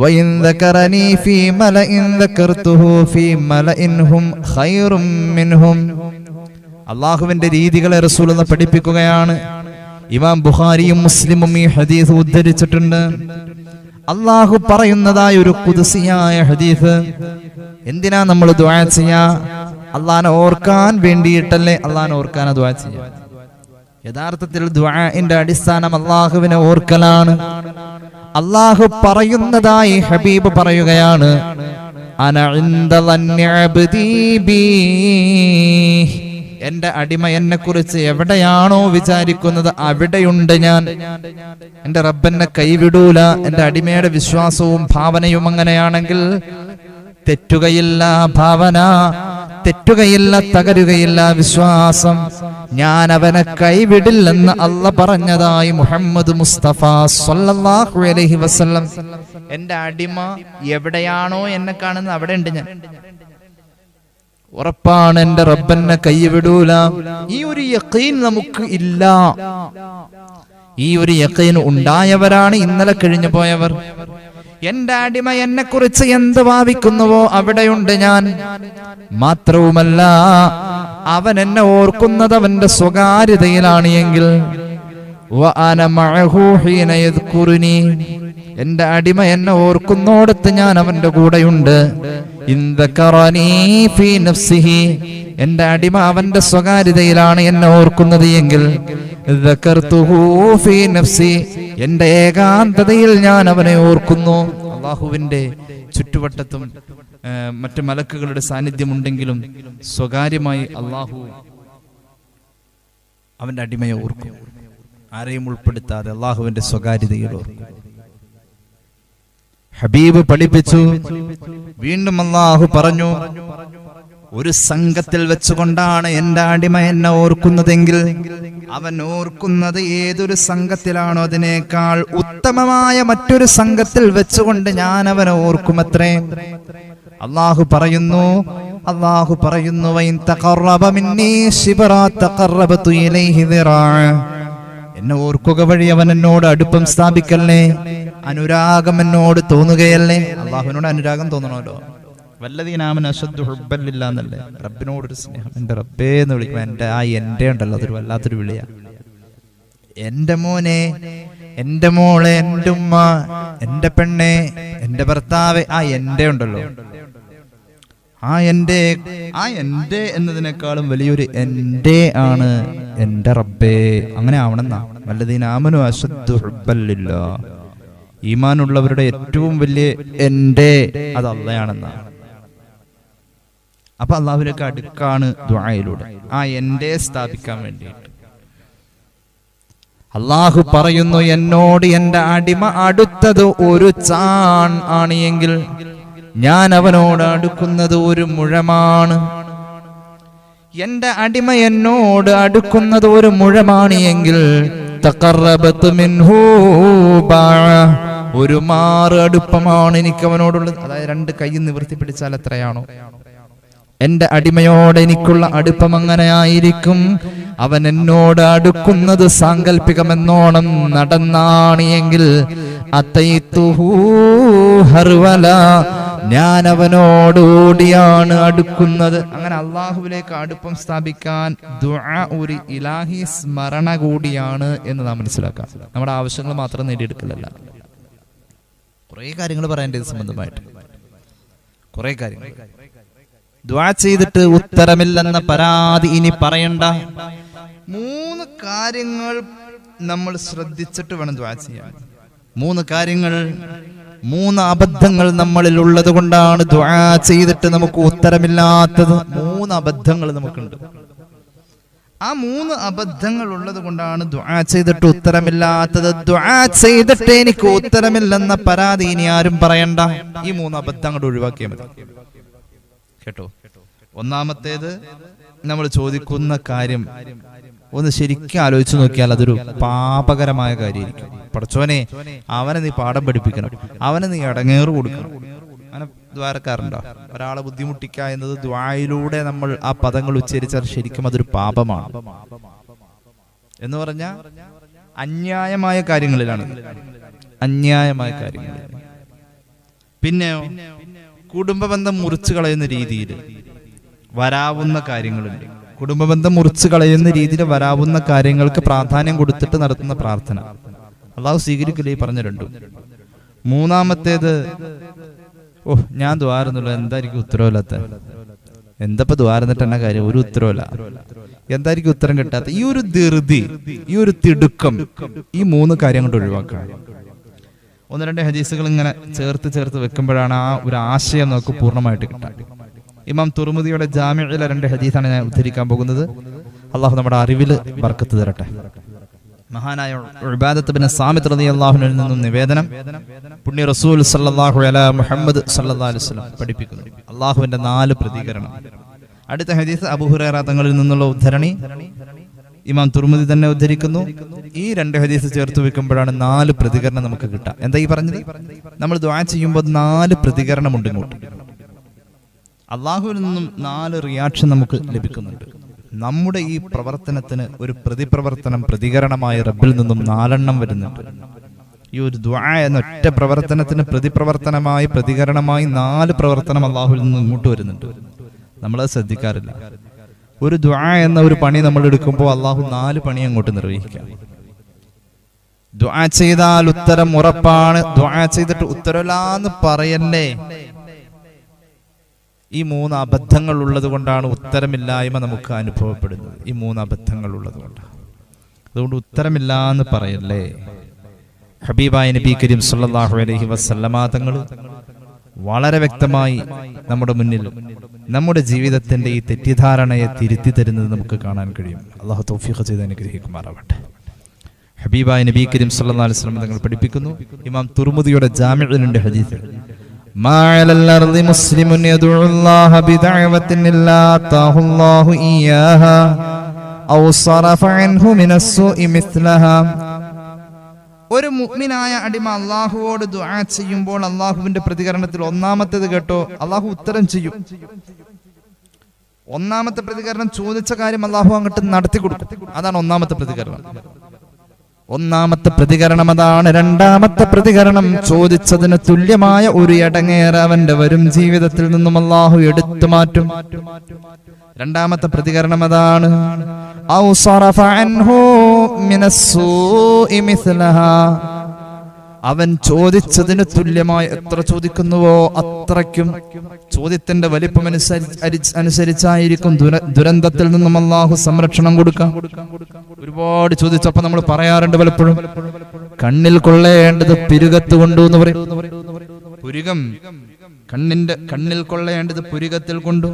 وإن ذكرني في ملأ ذكرته في ملأ هم خير منهم. അള്ളാഹുവിന്റെ രീതികളെ റസൂൽ പഠിപ്പിക്കുകയാണ്. ഇമാം ബുഖാരിയും മുസ്ലിമും ഈ ഹദീസ് ഉദ്ധരിച്ചിട്ടുണ്ട്. അള്ളാഹു പറയുന്നതായ ഒരു ഖുദ്സിയായ ഹദീസ്. എന്തിനാ നമ്മൾ ദുആ ചെയ്യാ? അള്ളാഹനെ ഓർക്കാൻ വേണ്ടിയിട്ടല്ലേ? അള്ളാഹനെ ഓർക്കാനാ ദുആ ചെയ്യാ. യഥാർത്ഥത്തിൽ ദുആഇന്റെ അടിസ്ഥാനം അള്ളാഹുവിനെ ഓർക്കലാണ്. അള്ളാഹു പറയുന്നതായി ഹബീബ് പറയുകയാണ്, അന ഇൻദ ളന്നി അബ്ദീ ബീ. എന്റെ അടിമ എന്നെ കുറിച്ച് എവിടെയാണോ വിചാരിക്കുന്നത് അവിടെയുണ്ട് ഞാൻ. എന്റെ റബ്ബെന്നെ കൈവിടൂല. എന്റെ അടിമയുടെ വിശ്വാസവും ഭാവനയും അങ്ങനെയാണെങ്കിൽ തെറ്റുകയില്ല ഭാവന, തെറ്റുകയില്ല, തകരുകയില്ല വിശ്വാസം. ഞാൻ അവനെ കൈവിടില്ലെന്ന് അല്ലാഹ് പറഞ്ഞതായി മുഹമ്മദ് മുസ്തഫ സ്വല്ലല്ലാഹു അലൈഹി വസല്ലം. എന്റെ അടിമ എവിടെയാണോ എന്നെ കാണുന്നത് അവിടെ ഉണ്ട് ഞാൻ. ഉറപ്പാണ് എന്റെ റബ്ബെന്നെ കൈവിടൂല. ഈ ഒരു യഖീൻ നമുക്ക് ഇല്ല. ഈ ഒരു യഖീൻ ഉണ്ടായവരാണ് ഇന്നലെ കഴിഞ്ഞു പോയവർ. എന്റെ അടിമ എന്നെ കുറിച്ച് എന്ത് ഭാവിക്കുന്നുവോ അവിടെയുണ്ട് ഞാൻ. മാത്രവുമല്ല, അവൻ എന്നെ ഓർക്കുന്നത് അവന്റെ സ്വകാര്യതയിലാണ് എങ്കിൽ എന്റെ അടിമ എന്നെ ഓർക്കുന്നോടത്ത് ഞാൻ അവന്റെ കൂടെയുണ്ട്. എന്റെ അടിമ അവന്റെ സ്വകാര്യതയിലാണ് എന്നെ ഓർക്കുന്നത് എങ്കിൽ എന്റെ ഏകാന്തതയിൽ ഞാൻ അവനെ ഓർക്കുന്നു. അള്ളാഹുവിന്റെ ചുറ്റുവട്ടത്തും മറ്റു മലക്കുകളുടെ സാന്നിധ്യമുണ്ടെങ്കിലും സ്വകാര്യമായി അള്ളാഹു അവന്റെ അടിമയെ ഓർക്കും. ആരെയും ഉൾപ്പെടുത്താതെ അള്ളാഹുവിന്റെ സ്വകാര്യതയിൽ ഓർക്കും. ഹബീബ് പഠിപ്പിച്ചു. വീണ്ടും അള്ളാഹു പറഞ്ഞു, ഒരു സംഘത്തിൽ വെച്ചുകൊണ്ടാണ് എന്റെ അടിമ എന്നെ ഓർക്കുന്നതെങ്കിൽ അവൻ ഓർക്കുന്നത് ഏതൊരു സംഘത്തിലാണോ അതിനേക്കാൾ ഉത്തമമായ മറ്റൊരു സംഘത്തിൽ വെച്ചുകൊണ്ട് ഞാൻ അവനെ ഓർക്കുമത്രേ. അള്ളാഹു പറയുന്നു എന്നെ ഓർക്കുക വഴി അവൻ എന്നോട് അടുപ്പം സ്ഥാപിക്കല്ലേ, അനുരാഗം എന്നോട് തോന്നുകയല്ലേ. അള്ളാഹുവിനോട് അനുരാഗം തോന്നണമല്ലോ. വല്ലദീനാമനു അശദ്ദു ഹുബ്ബൻ ലില്ലാഹ് എന്നല്ലേ, റബ്ബിനോടൊരു സ്നേഹം. എന്റെ റബ്ബേ എന്ന് വിളിക്കുമ്പോൾ എന്റെ ഉണ്ടല്ലോ, അതൊരു വല്ലാത്തൊരു വിളിയാ. എന്റെ മോനെ, എന്റെ മോളെ, എന്റെ ഉമ്മ, എന്റെ പെണ്ണെ, എന്റെ ഭർത്താവ്, എന്റെ ഉണ്ടല്ലോ. എന്റെ എന്നതിനേക്കാളും വലിയൊരു എന്റെ ആണ് എന്റെ റബ്ബേ. അങ്ങനെ ആവണമെന്നാ. വല്ലദീനാമനു അശദ്ദു ഹുബ്ബൻ ലില്ലാഹ്, ഈമാനുള്ളവരുടെ ഏറ്റവും വലിയ എന്റെ അത് അള്ളയാണെന്നാ. അപ്പൊ അള്ളാഹുവിലേക്ക് അടുക്കാണ് ദുആയിലൂടെ എന്റെ സ്ഥാപിക്കാൻ വേണ്ടിയിട്ട്. അള്ളാഹു പറയുന്നു, എന്നോട് എന്റെ അടിമ അടുത്തത് ഒരു ചാൺ ആണ് എങ്കിൽ ഞാൻ അവനോട് അടുക്കുന്നത് ഒരു മുഴമാണ്. എന്റെ അടിമ എന്നോട് അടുക്കുന്നത് ഒരു മുഴമാണ് എങ്കിൽ തഖറബതു മിൻഹു ഒരു മാറ് അടുപ്പമാണ് എനിക്ക് അവനോടുള്ളത്. അതായത് രണ്ട് കൈ നിവർത്തി പിടിച്ചാൽ എത്രയാണോ എന്റെ അടിമയോട് എനിക്കുള്ള അടുപ്പം അങ്ങനെ ആയിരിക്കും. അവൻ എന്നോട് അടുക്കുന്നത് സാങ്കല്പികമെന്നോണം നടന്നാണ് എങ്കിൽ ഞാൻ അവനോടുകൂടിയാണ് അടുക്കുന്നത്. അങ്ങനെ അള്ളാഹുവിലേക്ക് അടുപ്പം സ്ഥാപിക്കാൻ ദുആ ഒരു ഇലാഹി സ്മരണ കൂടിയാണ് എന്ന് നാം മനസ്സിലാക്കാം. നമ്മുടെ ആവശ്യങ്ങൾ മാത്രം നേടിയെടുക്കലല്ല, കുറെ കാര്യങ്ങൾ പറയേണ്ടത് സംബന്ധമായിട്ട് കുറെ കാര്യങ്ങൾ. ദുആ ചെയ്തിട്ട് ഉത്തരമില്ലെന്ന പരാതി ഇനി പറയണ്ട. 3 കാര്യങ്ങൾ നമ്മൾ ശ്രദ്ധിച്ചിട്ട് വേണം ദുആ ചെയ്യാൻ. 3 കാര്യങ്ങൾ, 3 അബദ്ധങ്ങൾ നമ്മളിൽ ഉള്ളത് കൊണ്ടാണ് ദുആ ചെയ്തിട്ട് നമുക്ക് ഉത്തരമില്ലാത്തത്. 3 അബദ്ധങ്ങൾ നമുക്കുണ്ട്. ആ 3 അബദ്ധങ്ങൾ ഉള്ളത് കൊണ്ടാണ് ദുആ ചെയ്തിട്ട് ഉത്തരമില്ലാത്തത്. ദുആ ചെയ്തിട്ട് എനിക്ക് ഉത്തരമില്ലെന്ന പരാതി ഇനി ആരും പറയണ്ട. ഈ 3 അബദ്ധങ്ങൾ ഒഴിവാക്കിയാൽ മതി കേട്ടോ. ഒന്നാമത്തേത്, നമ്മൾ ചോദിക്കുന്ന കാര്യം ഒന്ന് ശരിക്കും ആലോചിച്ച് നോക്കിയാൽ അതൊരു പാപകരമായ കാര്യമായിരിക്കും. പടച്ചോനെ, അവനെ നീ പാഠം പഠിപ്പിക്കണം, അവനെ നീ ഇടങ്ങേറ് കൊടുക്കണം. അങ്ങനെ ദ്വാരക്കാറുണ്ടോ? ഒരാളെ ബുദ്ധിമുട്ടിക്കുക എന്നത് ദ്വായിലൂടെ നമ്മൾ ആ പദങ്ങൾ ഉച്ചരിച്ചാൽ ശരിക്കും അതൊരു പാപമാണ്. എന്ന് പറഞ്ഞാൽ അന്യായമായ കാര്യങ്ങളിലാണ്, അന്യായമായ കാര്യങ്ങളിൽ. പിന്നെയോ കുടുംബബന്ധം മുറിച്ചു കളയുന്ന രീതിയിൽ വരാവുന്ന കാര്യങ്ങളുണ്ട്. കുടുംബബന്ധം മുറിച്ചു കളയുന്ന രീതിയിൽ വരാവുന്ന കാര്യങ്ങൾക്ക് പ്രാധാന്യം കൊടുത്തിട്ട് നടത്തുന്ന പ്രാർത്ഥന അള്ളാഹു സ്വീകരിക്കില്ലേ? പറഞ്ഞ രണ്ടും. മൂന്നാമത്തേത്, ഞാൻ ദ്വാരുന്നുള്ളൂ, എന്തായിരിക്കും ഉത്തരവില്ലാത്ത, എന്തപ്പോ ദ്വാരന്നിട്ട് എന്ന കാര്യം, ഒരു ഉത്തരവില്ല, എന്തായിരിക്കും ഉത്തരം കിട്ടാത്ത ഈ ഒരു ധൃതി, ഈ ഒരു തിടുക്കം, ഈ 3 കാര്യം കൊണ്ട് ഒഴിവാക്കാം. 1-2 ഹദീസുകൾ ഇങ്ങനെ ചേർത്ത് വെക്കുമ്പോഴാണ് ആ ഒരു ആശയം നമുക്ക് പൂർണ്ണമായിട്ട് കിട്ടാൻ. ഇമാം തുർമുദിയുടെ ജാമിഇലെ 2 ഹദീസാണ് ഞാൻ ഉദ്ധരിക്കാൻ പോകുന്നത്. അള്ളാഹു നമ്മുടെ അറിവിൽ ബർക്കത്ത് തരട്ടെ. മഹാനായ ഉബാദത്ത് ബിൻ സാമിത്ത് റളിയല്ലാഹു അൻഹുവിൽ നിന്നും നിവേദനം, പുണ്യ റസൂൽ സല്ലല്ലാഹു അലൈഹി മുഹമ്മദ് സല്ലല്ലാഹു അലൈഹി വസല്ലം പഠിപ്പിക്കുന്നു അള്ളാഹുവിന്റെ 4 പ്രതികരണം. അടുത്ത ഹദീസ് അബൂ ഹുറൈറ തങ്ങളിൽ നിന്നുള്ള ഉദ്ധരണി ഇമാം തുർമുദി തന്നെ ഉദ്ധരിക്കുന്നു. ഈ 2 ഹദീസ് ചേർത്ത് വെക്കുമ്പോഴാണ് 4 പ്രതികരണം നമുക്ക് കിട്ടുക. എന്താ ഈ പറഞ്ഞത്? നമ്മൾ ദുആ ചെയ്യുമ്പോൾ 4 പ്രതികരണമുണ്ട് ഇങ്ങോട്ട്. അള്ളാഹുവിൽ നിന്നും 4 റിയാക്ഷൻ നമുക്ക് ലഭിക്കുന്നുണ്ട്. നമ്മുടെ ഈ പ്രവർത്തനത്തിന് ഒരു പ്രതികരണമായി റബ്ബിൽ നിന്നും 4 എണ്ണം വരുന്നുണ്ട്. ഈ ഒരു ദുആ എന്ന ഒറ്റ പ്രവർത്തനത്തിന് പ്രതികരണമായി 4 പ്രവർത്തനം അള്ളാഹുവിൽ നിന്നും ഇങ്ങോട്ട് വരുന്നുണ്ട്. നമ്മളത് ശ്രദ്ധിക്കാറില്ല. ഒരു ദുആ എന്ന ഒരു പണി നമ്മൾ എടുക്കുമ്പോൾ അള്ളാഹു 4 പണി അങ്ങോട്ട് നിർവഹിക്കാം. ദുആ ചെയ്താൽ ഉത്തരം ഉറപ്പാണ്. ദുആ ചെയ്തിട്ട് ഉത്തരമില്ലാന്ന് പറയല്ലേ. ഈ 3 അബദ്ധങ്ങൾ ഉള്ളത് കൊണ്ടാണ് ഉത്തരമില്ലായ്മ നമുക്ക് അനുഭവപ്പെടുന്നത്. ഈ 3 അബദ്ധങ്ങൾ ഉള്ളത് കൊണ്ടാണ്. അതുകൊണ്ട് ഉത്തരമില്ല എന്ന് പറയല്ലേ. ഹബീബായ നബി കരീം സല്ലല്ലാഹു അലൈഹി വസല്ലമ തങ്ങൾ വളരെ വ്യക്തമായി നമ്മുടെ മുന്നിൽ നമ്മുടെ ജീവിതത്തിന്റെ ഈ തെറ്റിദ്ധാരണയെ തിരുത്തി തരുന്നത് നമുക്ക് കാണാൻ കഴിയും. അല്ലാഹു തൗഫീഖ് ചെയ്ത് അനുഗ്രഹിക്കുമാറാവട്ടെ. ഹബീബായ നബി കരീം സല്ലല്ലാഹു അലൈഹി വസല്ലം തങ്ങൾ പഠിപ്പിക്കുന്നു. ഇമാം തുർമുദിയുടെ ജാമിഉലുണ്ട് ഹദീസ്, മാ അലൽ അർളി മുസ്ലിമുൻ യദഉ അല്ലാഹ ബിദഅവത്തിൻ ഇല്ലാ തഅല്ലാഹു ഇയ്യാഹാ ഔ സറഫ അൻഹു മിനസ്സൂഇ മിസ്ലഹാ. ഒരു മുഅ്മിനായ അടിമ അല്ലാഹുവോട് ദുആ ചെയ്യുമ്പോൾ അല്ലാഹുവിന്റെ പ്രതികരണത്തിൽ ഒന്നാമത്തേത് കേട്ടോ, അല്ലാഹു ഉത്തരം ചെയ്യും. ഒന്നാമത്തെ പ്രതികരണം ചോദിച്ച കാര്യം അല്ലാഹു അങ്ങോട്ട് നടത്തി കൊടുക്കും. അതാണ് ഒന്നാമത്തെ പ്രതികരണം. ഒന്നാമത്തെ പ്രതികരണം അതാണ്. രണ്ടാമത്തെ പ്രതികരണം ചോദിച്ചതിന് തുല്യമായ ഒരു ഇടങ്ങേറ് അവന്റെ വരും ജീവിതത്തിൽ നിന്നും അല്ലാഹു എടുത്തു മാറ്റും. രണ്ടാമത്തെ പ്രതികരണം അതാണ്. ഔ സറഫ അൻഹു മിനസ്സൂഇ മിസ്ലഹാ. അവൻ ചോദിച്ചതിന് തുല്യമായി എത്ര ചോദിക്കുന്നുവോ അത്രയ്ക്കും ചോദ്യത്തിന്റെ വലിപ്പം അനുസരിച്ചായിരിക്കും ദുരന്തത്തിൽ നിന്നും അല്ലാഹു സംരക്ഷണം കൊടുക്കാം. ഒരുപാട് ചോദിച്ചപ്പോ നമ്മൾ പറയാറുണ്ട് പലപ്പോഴും, കണ്ണിൽ കൊള്ളേണ്ടത് പുരുകത്ത് കൊണ്ടു എന്ന് പറയും. പുരുകം കണ്ണിൽ കൊള്ളേണ്ടത് പുരുകത്തിൽ കൊണ്ടു.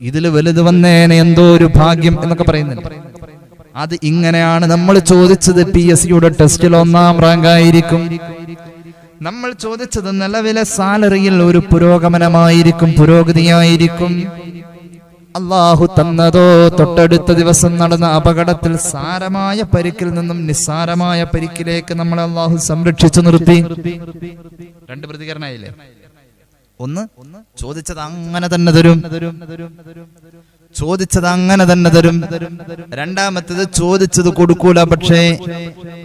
ഇതിൽ വലുത് വന്നേനെ എന്തോ ഒരു ഭാഗ്യം എന്നൊക്കെ പറയുന്നുണ്ട്. അത് ഇങ്ങനെയാണ്. നമ്മൾ ചോദിച്ചത് PSCയുടെ ടെസ്റ്റിൽ 1ാം റാങ്ക് ആയിരിക്കും. നമ്മൾ ചോദിച്ചത് നിലവിലെ സാലറിയിൽ ഒരു പുരോഗമനമായിരിക്കും, പുരോഗതിയായിരിക്കും. അല്ലാഹു തന്നതോ തൊട്ടടുത്ത ദിവസം നടന്ന അപകടത്തിൽ സാരമായ പരിക്കിൽ നിന്നും നിസ്സാരമായ പരിക്കിലേക്ക് നമ്മളെ അല്ലാഹു സംരക്ഷിച്ചു നിർത്തി. 2 പ്രതികരണമായില്ലേ? ഒന്ന്, ചോദിച്ചത് അങ്ങനെ തന്നെ തരും. ചോദിച്ചത് അങ്ങനെ തന്നെ തരും. രണ്ടാമത്തേത് ചോദിച്ചത് കൊടുക്കൂല, പക്ഷേ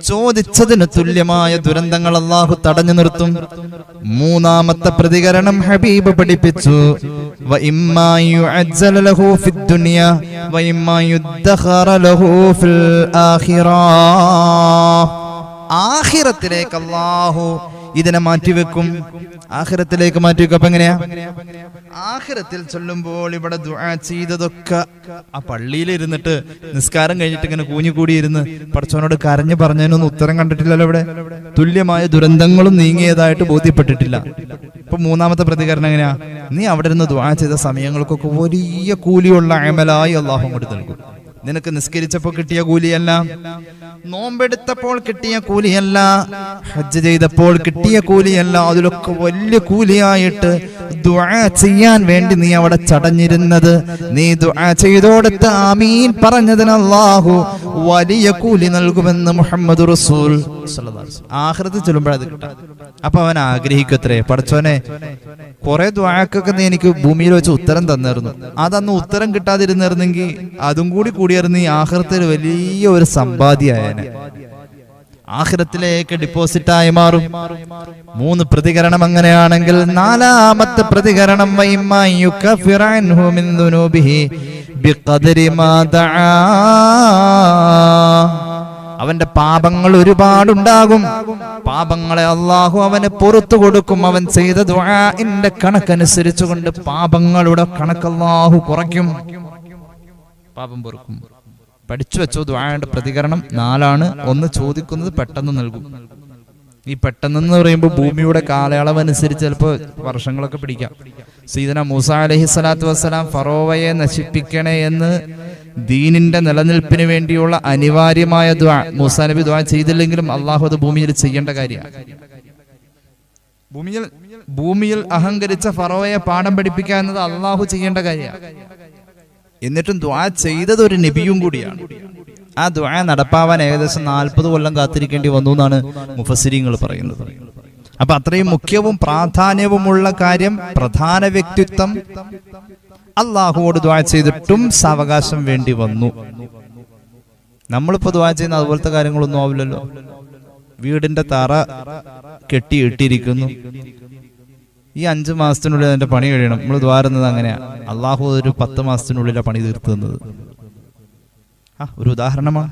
ചോദിച്ചതിന് തുല്യമായ ദുരന്തങ്ങൾ അല്ലാഹു തടഞ്ഞു നിർത്തും. മൂന്നാമത്തെ പ്രതികരണം ഹബീബ് പഠിപ്പിച്ചു, വഇമ്മാ യുഅജ്ജല ലഹു ഫിദ്ദുനിയ വഇമ്മാ യുദ്ദഖറ ലഹു ഫിൽ ആഖിറ. ആഖിറത്തിലേക്ക് അല്ലാഹു ഇതിനെ മാറ്റിവെക്കും. ആഖിറത്തിലേക്ക് മാറ്റിവെക്കും. അപ്പൊ എങ്ങനെയാ? ആഖിറത്തിൽ ചൊല്ലുമ്പോൾ ഇവിടെ ദുആ ചെയ്തതൊക്കെ ആ പള്ളിയിൽ ഇരുന്നിട്ട് നിസ്കാരം കഴിഞ്ഞിട്ട് ഇങ്ങനെ കൂഞ്ഞുകൂടി ഇരുന്ന് പടച്ചവനോട് കരഞ്ഞു പറഞ്ഞതിനൊന്നും ഉത്തരം കണ്ടിട്ടില്ലല്ലോ. ഇവിടെ തുല്യമായ ദുരന്തങ്ങളും നീങ്ങിയതായിട്ട് ബോധ്യപ്പെട്ടിട്ടില്ല. ഇപ്പൊ മൂന്നാമത്തെ പ്രതികരണം എങ്ങനെയാ? നീ അവിടെ ഇരുന്ന് ദുആ ചെയ്ത സമയങ്ങൾക്കൊക്കെ വലിയ കൂലിയുള്ള അമലായി അല്ലാഹു അങ്ങോട്ട് നൽകും. നിനക്ക് നിസ്കരിച്ചപ്പോൾ കിട്ടിയ കൂലിയല്ല, നോമ്പെടുത്തപ്പോൾ കിട്ടിയ കൂലിയല്ല, ഹജ്ജ് ചെയ്തപ്പോൾ കിട്ടിയ കൂലിയല്ല, അതിലൊക്കെ വലിയ കൂലിയായിട്ട് ദുആ ചെയ്യാൻ വേണ്ടി നീ അവിടെ ചടഞ്ഞിരുന്നത്, നീ ദുആ ചെയ്തോടത്ത് ആമീൻ പറഞ്ഞതിന് അല്ലാഹു വലിയ കൂലി നൽകുമെന്ന് മുഹമ്മദ് റസൂൽ സ്വല്ലല്ലാഹു അലൈഹി വസല്ലം. ആഖിറത്തിൽ ചെല്ലുമ്പോഴത് കിട്ടാം. അപ്പൊ അവൻ ആഗ്രഹിക്കത്രേ, പടച്ചോനെ കുറെ ദുആക്കൊക്കെ നീ എനിക്ക് ഭൂമിയിൽ വെച്ച് ഉത്തരം തന്നിരുന്നു, അതന്ന് ഉത്തരം കിട്ടാതിരുന്നിരുന്നെങ്കിൽ അതും കൂടി കൂടിയായിരുന്നു ഈ ആഖിറത്തിൽ വലിയ ഒരു സമ്പാദ്യമായേനെ, ആഖിറത്തിലേക്ക് ഡെപ്പോസിറ്റായി മാറും. 3 പ്രതികരണം അങ്ങനെയാണെങ്കിൽ നാലാമത്തെ പ്രതികരണം വഇമ്മാ യുകഫിറ അൻഹു മിൻ ദുനൂബിഹി ബിഖദരി മാ ദആ. അവന്റെ പാപങ്ങൾ ഒരുപാടുണ്ടാകും. പാപങ്ങളെ അല്ലാഹു അവന് പുറത്തു കൊടുക്കും. അവൻ ചെയ്ത ദുആഇന്റെ കണക്കനുസരിച്ചുകൊണ്ട് പാപങ്ങളുടെ കണക്ക് അല്ലാഹു കുറയ്ക്കും, പാപം പൊറുക്കും. പഠിച്ചു വെച്ചോ. ദുആയുടെ പ്രതികരണം 4ആണ്. 1 ചോദിക്കുന്നത് പെട്ടെന്ന് നൽകും. ഈ പെട്ടെന്ന് പറയുമ്പോൾ ഭൂമിയുടെ കാലയളവ് അനുസരിച്ച് ചിലപ്പോൾ വർഷങ്ങളൊക്കെ പിടിക്കാം. സയ്യിദന മൂസ അലൈഹിസ്സലാത്തു വസ്സലാം ഫറോവയെ നശിപ്പിക്കണേ എന്ന് ദീനിന്റെ നിലനിൽപ്പിന് വേണ്ടിയുള്ള അനിവാര്യമായ ദുആ മൂസാ നബി ദുആ ചെയ്തില്ലെങ്കിലും അല്ലാഹു അത് ഭൂമിയിൽ ചെയ്യേണ്ട കാര്യമാണ്. ഭൂമിയിൽ അഹങ്കരിച്ച ഫറോവയെ പാഠം പഠിപ്പിക്കുക എന്നത് അല്ലാഹു ചെയ്യേണ്ട കാര്യമാണ്. എന്നിട്ടും ദുആ ചെയ്തത് ഒരു നബിയും കൂടിയാണ്. ആ ദുആ നടപ്പാവാൻ ഏകദേശം 40 കൊല്ലം കാത്തിരിക്കേണ്ടി വന്നു എന്നാണ് മുഫസ്സിരീങ്ങൾ പറയുന്നത്. അപ്പൊ അത്രയും മുഖ്യവും പ്രാധാന്യവുമുള്ള കാര്യം, പ്രധാന വ്യക്തിത്വം അള്ളാഹുവോട് ദുആ ചെയ്തിട്ടും സാവകാശം വേണ്ടി വന്നു. നമ്മളിപ്പോ ദുആ ചെയ്യുന്ന അതുപോലത്തെ കാര്യങ്ങളൊന്നും ആവില്ലല്ലോ. വീടിന്റെ തറ കെട്ടിയിട്ടിരിക്കുന്നു, ഈ 5 മാസത്തിനുള്ളിൽ അതിന്റെ പണി കഴിയണം. നമ്മൾ ദ്വാരുന്നത് അങ്ങനെയാ. അള്ളാഹു ഒരു 10 മാസത്തിനുള്ളിലാണ് പണി തീർത്തു തന്നത്. ഒരു ഉദാഹരണമാണ്.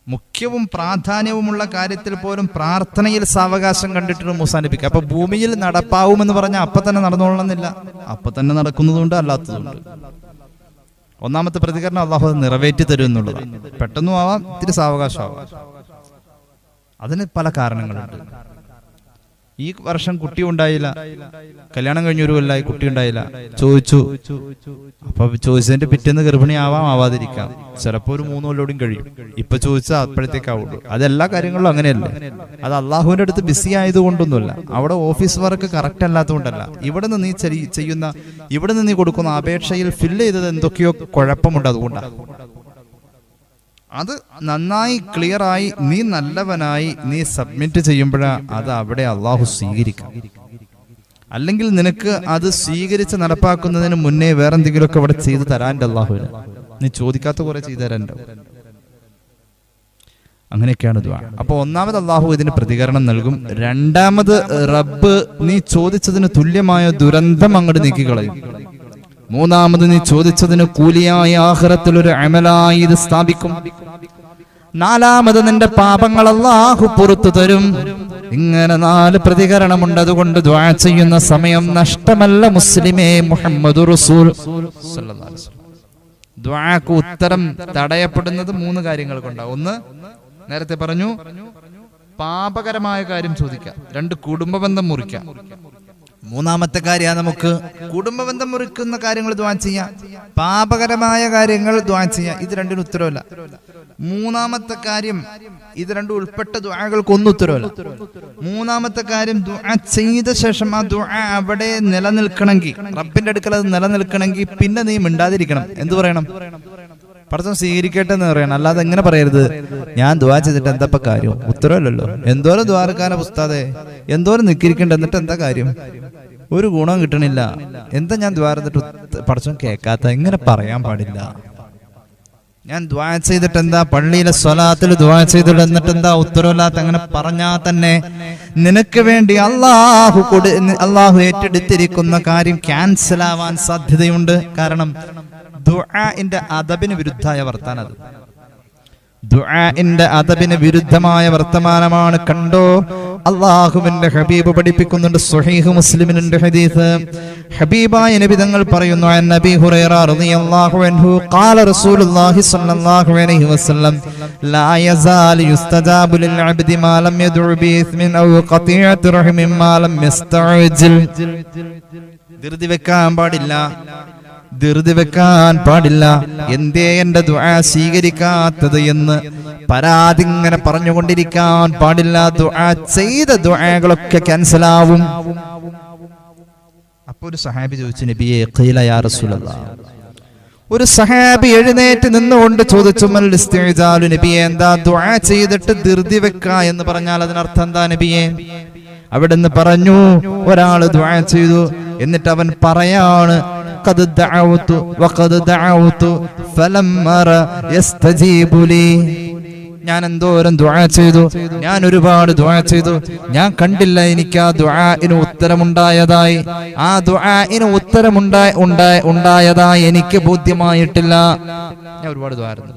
മുഖ്യവും പ്രാധാന്യവുമുള്ള കാര്യത്തിൽ പോലും പ്രാർത്ഥനയിൽ സാവകാശം കണ്ടിട്ട് അവസാനിപ്പിക്കുക. അപ്പൊ ഭൂമിയിൽ നടപ്പാവുമെന്ന് പറഞ്ഞാൽ അപ്പൊ തന്നെ നടന്നോളണമെന്നില്ല. അപ്പൊ തന്നെ നടക്കുന്നതുണ്ട്, അല്ലാത്തതുണ്ട്. ഒന്നാമത്തെ പ്രതികരണം അള്ളാഹു നിറവേറ്റി തരും എന്നുള്ളതാണ്. പെട്ടെന്നും ആവാം, ഇത്തിരി സാവകാശം ആവാം. അതിന് പല കാരണങ്ങളുണ്ട്. ഈ വർഷം കുട്ടി ഉണ്ടായില്ല, കല്യാണം കഴിഞ്ഞൊരു കൊല്ലായി കുട്ടി ഉണ്ടായില്ല, ചോദിച്ചു. അപ്പൊ ചോദിച്ചതിന്റെ പിറ്റേന്ന് ഗർഭിണി ആവാം, ആവാതിരിക്കാം. ചിലപ്പോ ഒരു 3 കൊല്ലോടും കഴിയും. ഇപ്പൊ ചോദിച്ചാൽ അപ്പോഴത്തേക്കാവുള്ളൂ. അതെല്ലാ കാര്യങ്ങളിലും അങ്ങനെയല്ലേ. അത് അള്ളാഹുവിന്റെ അടുത്ത് ബിസി ആയതുകൊണ്ടൊന്നുമല്ല, അവിടെ ഓഫീസ് വർക്ക് കറക്റ്റ് അല്ലാത്തതുകൊണ്ടല്ല. ഇവിടെ നിന്ന് നീ കൊടുക്കുന്ന അപേക്ഷയിൽ ഫില്ല് ചെയ്തത് എന്തൊക്കെയോ കുഴപ്പമുണ്ട്, അതുകൊണ്ടാണ്. അത് നന്നായി ക്ലിയറായി നീ നല്ലവനായി നീ സബ്മിറ്റ് ചെയ്യുമ്പോഴാണ് അത് അവിടെ അള്ളാഹു സ്വീകരിക്കാം. അല്ലെങ്കിൽ നിനക്ക് അത് സ്വീകരിച്ച് നടപ്പാക്കുന്നതിന് മുന്നേ വേറെന്തെങ്കിലുമൊക്കെ അവിടെ ചെയ്തു തരാൻ്റെ അള്ളാഹുവിന്. നീ ചോദിക്കാത്ത കുറെ ചെയ്തു തരാൻ്റെ. അങ്ങനെയൊക്കെയാണ് ദുആ. അപ്പൊ ഒന്നാമത് അള്ളാഹു ഇതിന് പ്രതികരണം നൽകും. രണ്ടാമത് റബ്ബ് നീ ചോദിച്ചതിന് തുല്യമായ ദുരന്തം അങ്ങോട്ട് നീക്കിക്കളയും. മൂന്നാമത് നീ ചോദിച്ചതിന് കൂലിയായ ആഖിറത്തിൽ ഒരു അമലായി ഇത് സ്ഥാപിക്കും. നാലാമത് നിന്റെ പാപങ്ങൾ അല്ലാഹു പുറത്തു തരും. ഇങ്ങനെ 4 പ്രതികരണമുണ്ട്. അതുകൊണ്ട് ദുആ ചെയ്യുന്ന സമയം നഷ്ടമല്ല മുസ്ലിമേ. മുഹമ്മദുർ റസൂൽ സ്വല്ലല്ലാഹു അലൈഹി വസല്ലം. ദുആക്ക് ഉത്തരം തടയപ്പെടുന്നത് 3 കാര്യങ്ങൾ കൊണ്ടാണ്. ഒന്ന്, നേരത്തെ പറഞ്ഞു, പാപകരമായ കാര്യം ചോദിക്കാം. 2, കുടുംബബന്ധം മുറിക്കാം. മൂന്നാമത്തെ കാര്യം നമുക്ക് കുടുംബബന്ധം മുറിക്കുന്ന കാര്യങ്ങൾ ദുആ ചെയ്യാം, പാപകരമായ കാര്യങ്ങൾ ദുആ ചെയ്യാം. ഇത് രണ്ടിനും ഉത്തരവല്ല. മൂന്നാമത്തെ കാര്യം, ഇത് രണ്ടും ഉൾപ്പെട്ട ദുആകൾക്കൊന്നും ഉത്തരവല്ല. മൂന്നാമത്തെ കാര്യം, ദുആ ചെയ്ത ശേഷം ആ ദുആ അവിടെ നിലനിൽക്കണമെങ്കിൽ, റബ്ബിന്റെ അടുക്കൽ അത് നിലനിൽക്കണമെങ്കിൽ പിന്നെ നീ മിണ്ടാതിരിക്കണം. എന്ത് പറയണം? പടച്ചോൻ സ്വീകരിക്കട്ടെ എന്ന് പറയണം. അല്ലാതെ എങ്ങനെ പറയരുത്, ഞാൻ ദുആ ചെയ്തിട്ട് എന്താ കാര്യം? ഉത്തരവല്ലല്ലോ. എന്തോരം ദ്വാരക്കാന പുസ്താദേ, എന്തോരം നിക്കിരിക്കണ്ട, എന്നിട്ട് എന്താ കാര്യം? ഒരു ഗുണം കിട്ടണില്ല. എന്താ ഞാൻ ദ്വാ ചെയ്തിട്ട് പടച്ചോൻ കേൾക്കാത്ത? ഇങ്ങനെ പറയാൻ പാടില്ല. ഞാൻ ദ്വാ ചെയ്തിട്ട് എന്താ, പള്ളിയിലെ സ്വലാത്തിൽ ദ്വാ ചെയ്തിട്ട് എന്നിട്ട് എന്താ ഉത്തരവില്ലാത്ത? അങ്ങനെ പറഞ്ഞാൽ തന്നെ നിനക്ക് വേണ്ടി അള്ളാഹു ഏറ്റെടുത്തിരിക്കുന്ന കാര്യം ക്യാൻസൽ ആവാൻ സാധ്യതയുണ്ട്. കാരണം ദുആഇന്റെ അദബിന് വിരുദ്ധമായ വർത്താനം. ദുആഇന്റെ അദബിന് വിരുദ്ധമായ വർത്തമാനമാണ്. കണ്ടോ, അല്ലാഹുവിന്റെ ഹബീബ് പഠിപ്പിക്കുന്നുണ്ട്. സ്വഹീഹ് മുസ്ലിമിന്റെ ഹദീസ്, ഹബീബായ നബി തങ്ങൾ പറയുന്നു, അൻ നബി ഹുറൈറ റളിയല്ലാഹു അൻഹു ഖാല റസൂലുള്ളാഹി സ്വല്ലല്ലാഹു അലൈഹി വസല്ലം ലാ യസാലു യുസ്തജാബു ലിൽ അബ്ദി മാ ലം യദ്ഉ ബി ഇസ്മിൻ ഔ ഖതിഅത്തി റഹിമിൻ മാ ലം യസ്തഅജിൽ. ധൃതി വെക്കാൻ പാടില്ല. എന്തേ എന്റെ ദുആ സ്വീകരിക്കാത്തത് എന്ന് പരാതി ഇങ്ങനെ പറഞ്ഞുകൊണ്ടിരിക്കാൻ പാടില്ല. ദുആ ചെയ്ത ദുആകളൊക്കെ ക്യാൻസലാവും. അപ്പോൾ ഒരു സഹാബി ചോദിച്ചു, നബിയേ ഖീല യാ റസൂലല്ലാഹ്. ഒരു സഹാബി എഴുന്നേറ്റ് നിന്നുകൊണ്ട് ചോദിച്ചു, മൽ ഇസ്തിഅജാലു നബിയേ, എന്താ ദുആ ചെയ്തിട്ട് ധൃതി വെക്ക എന്ന് പറഞ്ഞാൽ അതിനർത്ഥം എന്താ നബിയേ? അവിടുന്ന് പറഞ്ഞു, ഒരാള് ദുആ ചെയ്തു, എന്നിട്ട് അവൻ പറയാണ്, ഖദ് ദഅവതു വഖദ് ദഅവതു ഫലം അറ യസ്തജീബു ലി. ഞാൻ എന്തോരം ദുആ ചെയ്തു, ഞാൻ ഒരുപാട് ദുആ ചെയ്തു, ഞാൻ കണ്ടില്ല എനിക്ക് ആ ദുആഇന് ഉത്തരമുണ്ടായതായി. ആ ദുആഇന് ഉത്തരമുണ്ടായതായി എനിക്ക് ബോധ്യമായിട്ടില്ല. ഞാൻ ഒരുപാട് ദുആ ചെയ്തു,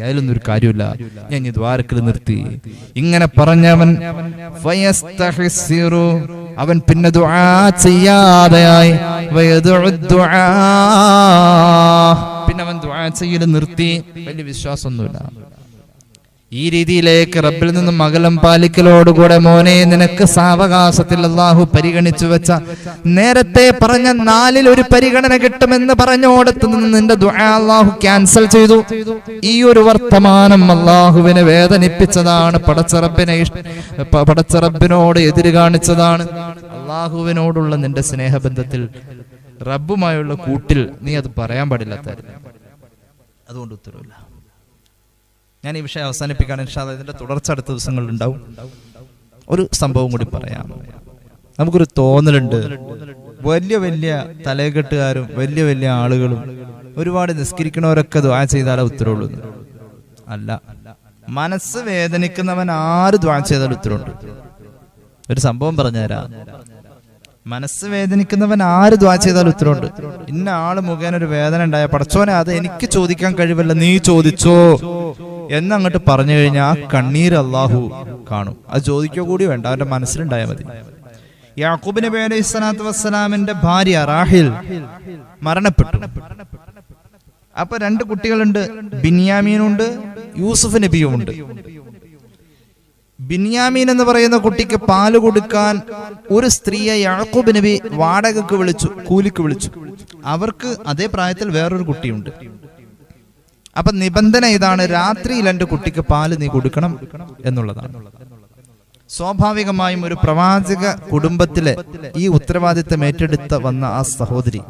അതിലൊന്നും ഒരു കാര്യമില്ല, ഞാൻ ഈ ദ്വാരക്കൽ നിർത്തി. ഇങ്ങനെ പറഞ്ഞവൻ അവൻ പിന്നെ ദുആ ചെയ്യാതെയായി. പിന്നെ അവൻ ദുആ ചെയ്യൽ നിർത്തി. വലിയ വിശ്വാസമൊന്നുമില്ല. ഈ രീതിയിലേക്ക് റബ്ബിൽ നിന്നും അകലം പാലിക്കലോടുകൂടെ, മോനെ നിനക്ക് സാവകാശത്തിൽ അല്ലാഹു പരിഗണിച്ചു വെച്ച, നേരത്തെ പറഞ്ഞ 4-ൽ ഒരു പരിഗണന കിട്ടുമെന്ന് പറഞ്ഞോടത്ത് നിന്ന് നിന്റെ ദുആ അല്ലാഹു ക്യാൻസൽ ചെയ്തു. ഈ ഒരു വർത്തമാനം അല്ലാഹുവിനെ വേദനിപ്പിച്ചതാണ്. പടച്ചറബിനോട് എതിര് കാണിച്ചതാണ്. അല്ലാഹുവിനോടുള്ള നിന്റെ സ്നേഹബന്ധത്തിൽ, റബ്ബുമായുള്ള കൂട്ടിൽ നീ അത് പറയാൻ പാടില്ലാത്തായിരുന്നു. അതുകൊണ്ട് ഉത്തരവില്ല. ഞാൻ ഈ വിഷയം അവസാനിപ്പിക്കാൻ ഇൻഷാ അല്ലാഹ്. ഇതിന്റെ തുടർച്ച അടുത്ത ദിവസങ്ങളിൽ ഉണ്ടാവും. ഒരു സംഭവം കൂടി പറയാം. നമുക്കൊരു തോന്നലുണ്ട്, വലിയ വലിയ തലകെട്ടുകാരും വലിയ വലിയ ആളുകളും ഒരുപാട് നിസ്കരിക്കണവരൊക്കെ ദുആ ചെയ്താലേ ഉത്തരവുള്ളൂ. അല്ല, മനസ്സ് വേദനിക്കുന്നവൻ ആര് ദുആ ചെയ്താലും ഉത്തരവുണ്ട്. ഒരു സംഭവം പറഞ്ഞുതരാം. മനസ്സ് വേദനിക്കുന്നവൻ ആര് ദുആ ചെയ്താലും ഉത്തരവുണ്ട്. ഇന്ന ആള് മുഖേന ഒരു വേദന ഉണ്ടായ, പടച്ചോനെ അത് എനിക്ക് ചോദിക്കാൻ കഴിവില്ല, നീ ചോദിച്ചോ എന്നങ്ങോട്ട് പറഞ്ഞു കഴിഞ്ഞാൽ ആ കണ്ണീര് അള്ളാഹു കാണും. അത് ചോദിക്കുക കൂടി വേണ്ട, അവന്റെ മനസ്സിലുണ്ടായാൽ മതി. യാക്കൂബ് നബി അലൈഹി സ്വലാത്തു വസ്സലാമിന്റെ ഭാര്യ റാഹിൽ മരണപ്പെട്ടു. അപ്പൊ 2 കുട്ടികളുണ്ട്, ബിന്യാമീനുണ്ട്, യൂസുഫ് നബിയുമുണ്ട്. ബിന്യാമീൻ എന്ന് പറയുന്ന കുട്ടിക്ക് പാല് കൊടുക്കാൻ ഒരു സ്ത്രീയെ യാക്കൂബ് നബി വാടകയ്ക്ക് വിളിച്ചു, കൂലിക്ക് വിളിച്ചു. അവർക്ക് അതേ പ്രായത്തിൽ വേറൊരു കുട്ടിയുണ്ട്. അപ്പൊ നിബന്ധന ഇതാണ്, രാത്രിയിൽ എന്റെ കുട്ടിക്ക് പാല് നീ കൊടുക്കണം എന്നുള്ളതാണ്. സ്വാഭാവികമായും ഒരു പ്രവാചക കുടുംബത്തിലെ ഈ ഉത്തരവാദിത്തം ഏറ്റെടുത്ത വന്ന ആ സഹോദരി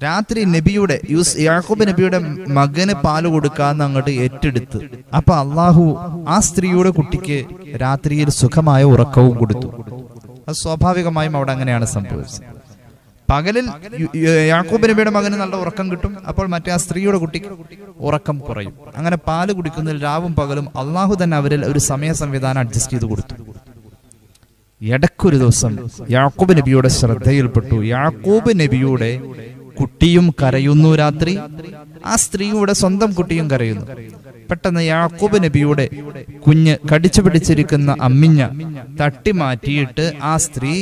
രാത്രി നബിയുടെ യാക്കൂബ് നബിയുടെ മകന് പാല് കൊടുക്കാന്ന് അങ്ങോട്ട് ഏറ്റെടുത്ത്. അപ്പൊ അള്ളാഹു ആ സ്ത്രീയുടെ കുട്ടിക്ക് രാത്രിയിൽ സുഖമായ ഉറക്കവും കൊടുത്തു. അത് സ്വാഭാവികമായും അവിടെ അങ്ങനെയാണ് സംഭവിച്ചത്. പകലിൽ യാക്കൂബ് നബിയുടെ മകന് നല്ല ഉറക്കം കിട്ടും, അപ്പോൾ മറ്റേ ആ സ്ത്രീയുടെ കുട്ടിക്ക് ഉറക്കം കുറയും. അങ്ങനെ പാല് കുടിക്കുന്നതിൽ രാവും പകലും അള്ളാഹു തന്നെ അവരിൽ ഒരു സമയ സംവിധാനം അഡ്ജസ്റ്റ് ചെയ്ത് കൊടുത്തു. ഇടയ്ക്കൊരു ദിവസം യാക്കൂബ് നബിയുടെ ശ്രദ്ധയിൽപ്പെട്ടു, യാക്കൂബ് നബിയുടെ കുട്ടിയും കരയുന്നു രാത്രി, ആ സ്ത്രീയുടെ സ്വന്തം കുട്ടിയും കരയുന്നു. പെട്ടെന്ന് യാക്കൂബ് നബിയുടെ കുഞ്ഞ് കടിച്ചു പിടിച്ചിരിക്കുന്ന അമ്മിഞ്ഞ തട്ടി മാറ്റിയിട്ട് ആ സ്ത്രീ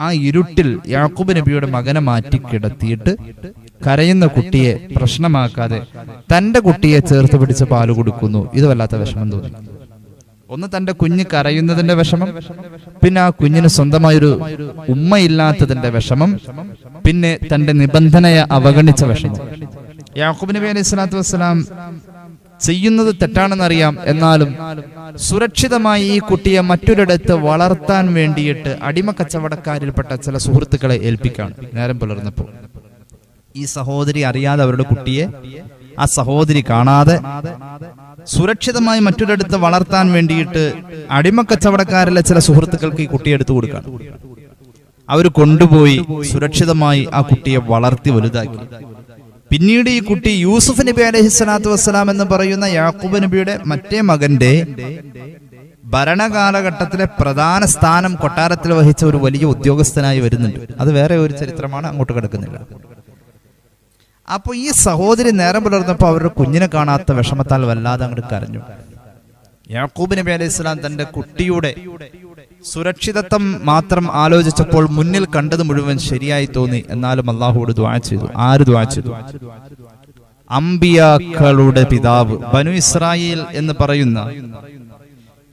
ആ ഇരുട്ടിൽ യാക്കൂബ് നബിയുടെ മകനെ മാറ്റി കിടത്തിയിട്ട് കരയുന്ന കുട്ടിയെ പ്രശ്നമാക്കാതെ തന്റെ കുട്ടിയെ ചേർത്ത് പിടിച്ച് പാല് കൊടുക്കുന്നു. ഇത് വല്ലാത്ത വിഷമം തോന്നി. ഒന്ന് തന്റെ കുഞ്ഞ് കരയുന്നതിന്റെ വിഷമം, പിന്നെ ആ കുഞ്ഞിന് സ്വന്തമായൊരു ഉമ്മയില്ലാത്തതിന്റെ വിഷമം, പിന്നെ തന്റെ നിബന്ധനയെ അവഗണിച്ച വിഷമം. യാക്കൂബ് നബി അലൈഹി സ്വലാത്തു വസ്സലാം ചെയ്യുന്നത് തെറ്റാണെന്നറിയാം, എന്നാലും സുരക്ഷിതമായി ഈ കുട്ടിയെ മറ്റൊരിടത്ത് വളർത്താൻ വേണ്ടിയിട്ട് അടിമ കച്ചവടക്കാരിൽപ്പെട്ട ചില സുഹൃത്തുക്കളെ ഏൽപ്പിക്കാണ്. നേരം പുലർന്നപ്പോൾ ഈ സഹോദരി അറിയാതെ അവരുടെ കുട്ടിയെ ആ സഹോദരി കാണാതെ സുരക്ഷിതമായി മറ്റൊരിടത്ത് വളർത്താൻ വേണ്ടിയിട്ട് അടിമ കച്ചവടക്കാരിലെ ചില സുഹൃത്തുക്കൾക്ക് ഈ കുട്ടിയെ എടുത്തു കൊടുക്കാണ്. അവർ കൊണ്ടുപോയി സുരക്ഷിതമായി ആ കുട്ടിയെ വളർത്തി വലുതാക്കി. പിന്നീട് ഈ കുട്ടി യൂസുഫ് നബി അലൈഹി സ്വലാത്തു വസ്സലാം എന്ന് പറയുന്ന യാക്കൂബ് നബിയുടെ മറ്റേ മകന്റെ ഭരണകാലഘട്ടത്തിലെ പ്രധാന സ്ഥാനം കൊട്ടാരത്തിൽ വഹിച്ച ഒരു വലിയ ഉദ്യോഗസ്ഥനായി വരുന്നുണ്ട്. അത് വേറെ ഒരു ചരിത്രമാണ്, അങ്ങോട്ട് കിടക്കുന്നില്ല. അപ്പൊ ഈ സഹോദരി നേരം പുലർന്നപ്പോൾ അവരുടെ കുഞ്ഞിനെ കാണാത്ത വിഷമത്താൽ വല്ലാതെ അങ്ങോട്ട് കരഞ്ഞു. യാക്കൂബ് നബി അലൈഹി സ്വലാം തന്റെ കുട്ടിയുടെ സുരക്ഷിതത്വം മാത്രം ആലോചിച്ചപ്പോൾ മുന്നിൽ കണ്ടത് മുഴുവൻ ശരിയായി തോന്നി. എന്നാലും അള്ളാഹുവോട് ദുആ ചെയ്തു. ആര് ദുആ ചെയ്തു? അംബിയാക്കളുടെ പിതാവ്, ബനു ഇസ്രായേൽ എന്ന് പറയുന്ന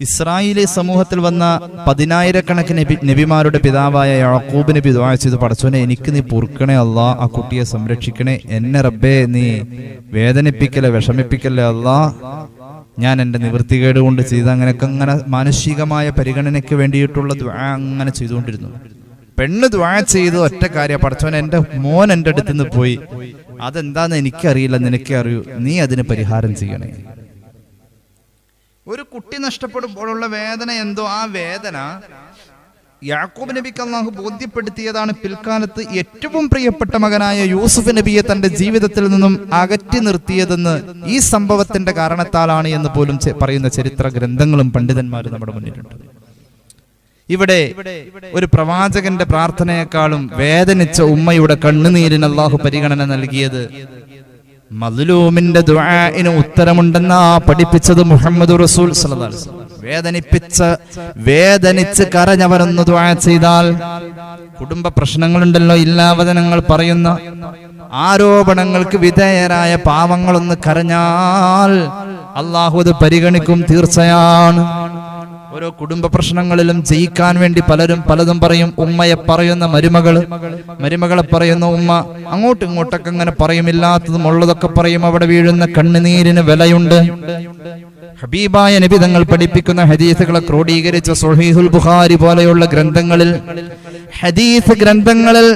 ഇസ്രായേലി സമൂഹത്തിൽ വന്ന 10,000-കണക്കിന് നബിമാരുടെ പിതാവായ യാക്കൂബ് നബി ദുആ ചെയ്തു, പടച്ചോനെ എനിക്ക് നീ പൊറുക്കണേ അല്ലാ, ആ കുട്ടിയെ സംരക്ഷിക്കണേ, എന്നെ റബ്ബേ നീ വേദനിപ്പിക്കല്ലേ, വിഷമിപ്പിക്കല്ലേ അല്ലാ, ഞാൻ എൻ്റെ നിവൃത്തികേട് കൊണ്ട് ചെയ്ത് അങ്ങനെയൊക്കെ അങ്ങനെ മാനുഷികമായ പരിഗണനയ്ക്ക് വേണ്ടിയിട്ടുള്ള ദുആ അങ്ങനെ ചെയ്തുകൊണ്ടിരുന്നു. പെണ്ണ് ദുആ ചെയ്ത് ഒറ്റ കാര്യം, പടച്ചോനെ എൻ്റെ മോൻ എൻ്റെ അടുത്ത് നിന്ന് പോയി, അതെന്താന്ന് എനിക്കറിയില്ല, നിനക്കേ അറിയൂ, നീ അതിന് പരിഹാരം ചെയ്യണേ. ഒരു കുട്ടി നഷ്ടപ്പെടുമ്പോഴുള്ള വേദന എന്തോ, ആ വേദന യാക്കൂബ് നബിക്ക് അല്ലാഹു ബോധ്യപ്പെടുത്തിയതാണ്. പിൽക്കാലത്ത് ഏറ്റവും പ്രിയപ്പെട്ട മകനായ യൂസുഫ് നബിയെ തന്റെ ജീവിതത്തിൽ നിന്നും അകറ്റി നിർത്തിയതെന്ന് ഈ സംഭവത്തിന്റെ കാരണത്താലാണ് എന്ന് പോലും പറയുന്ന ചരിത്ര ഗ്രന്ഥങ്ങളും പണ്ഡിതന്മാരും നമ്മുടെ മുന്നിലുണ്ട്. ഇവിടെ ഒരു പ്രവാചകന്റെ പ്രാർത്ഥനയെക്കാളും വേദനിച്ച ഉമ്മയുടെ കണ്ണുനീരിന് അല്ലാഹു പരിഗണന നൽകിയത് മദ്ലൂമിന്റെ ദുആഇന് ഉത്തരമുണ്ടെന്നാ പഠിപ്പിച്ചത് മുഹമ്മദ് റസൂൽ സ്വല്ലല്ലാഹു അലൈഹി വസല്ലം. വേദനിച്ച് കരഞ്ഞവരൊന്ന് ദുആ ചെയ്താൽ, കുടുംബ പ്രശ്നങ്ങളുണ്ടല്ലോ, ഇല്ലാവചനങ്ങൾ പറയുന്ന ആരോപണങ്ങൾക്ക് വിധേയരായ പാവങ്ങളൊന്ന് കരഞ്ഞാൽ അല്ലാഹു അത് പരിഗണിക്കും, തീർച്ചയാണ്. ഓരോ കുടുംബ പ്രശ്നങ്ങളിലും ജയിക്കാൻ വേണ്ടി പലതും പറയും. ഉമ്മയെ പറയുന്ന മരുമകളെ പറയുന്ന ഉമ്മ അങ്ങോട്ടും ഇങ്ങോട്ടൊക്കെ അങ്ങനെ പറയും, ഇല്ലാത്തതും ഉള്ളതൊക്കെ പറയും. അവിടെ വീഴുന്ന കണ്ണുനീരിന് വിലയുണ്ട്. ഹബീബായ നബി തങ്ങൾ പഠിപ്പിക്കുന്ന ഹദീസുകളെ ക്രോഡീകരിച്ച സ്വഹീഹുൽ ബുഖാരി പോലെയുള്ള ഗ്രന്ഥങ്ങളിൽ, ഹദീസ് ഗ്രന്ഥങ്ങളിൽ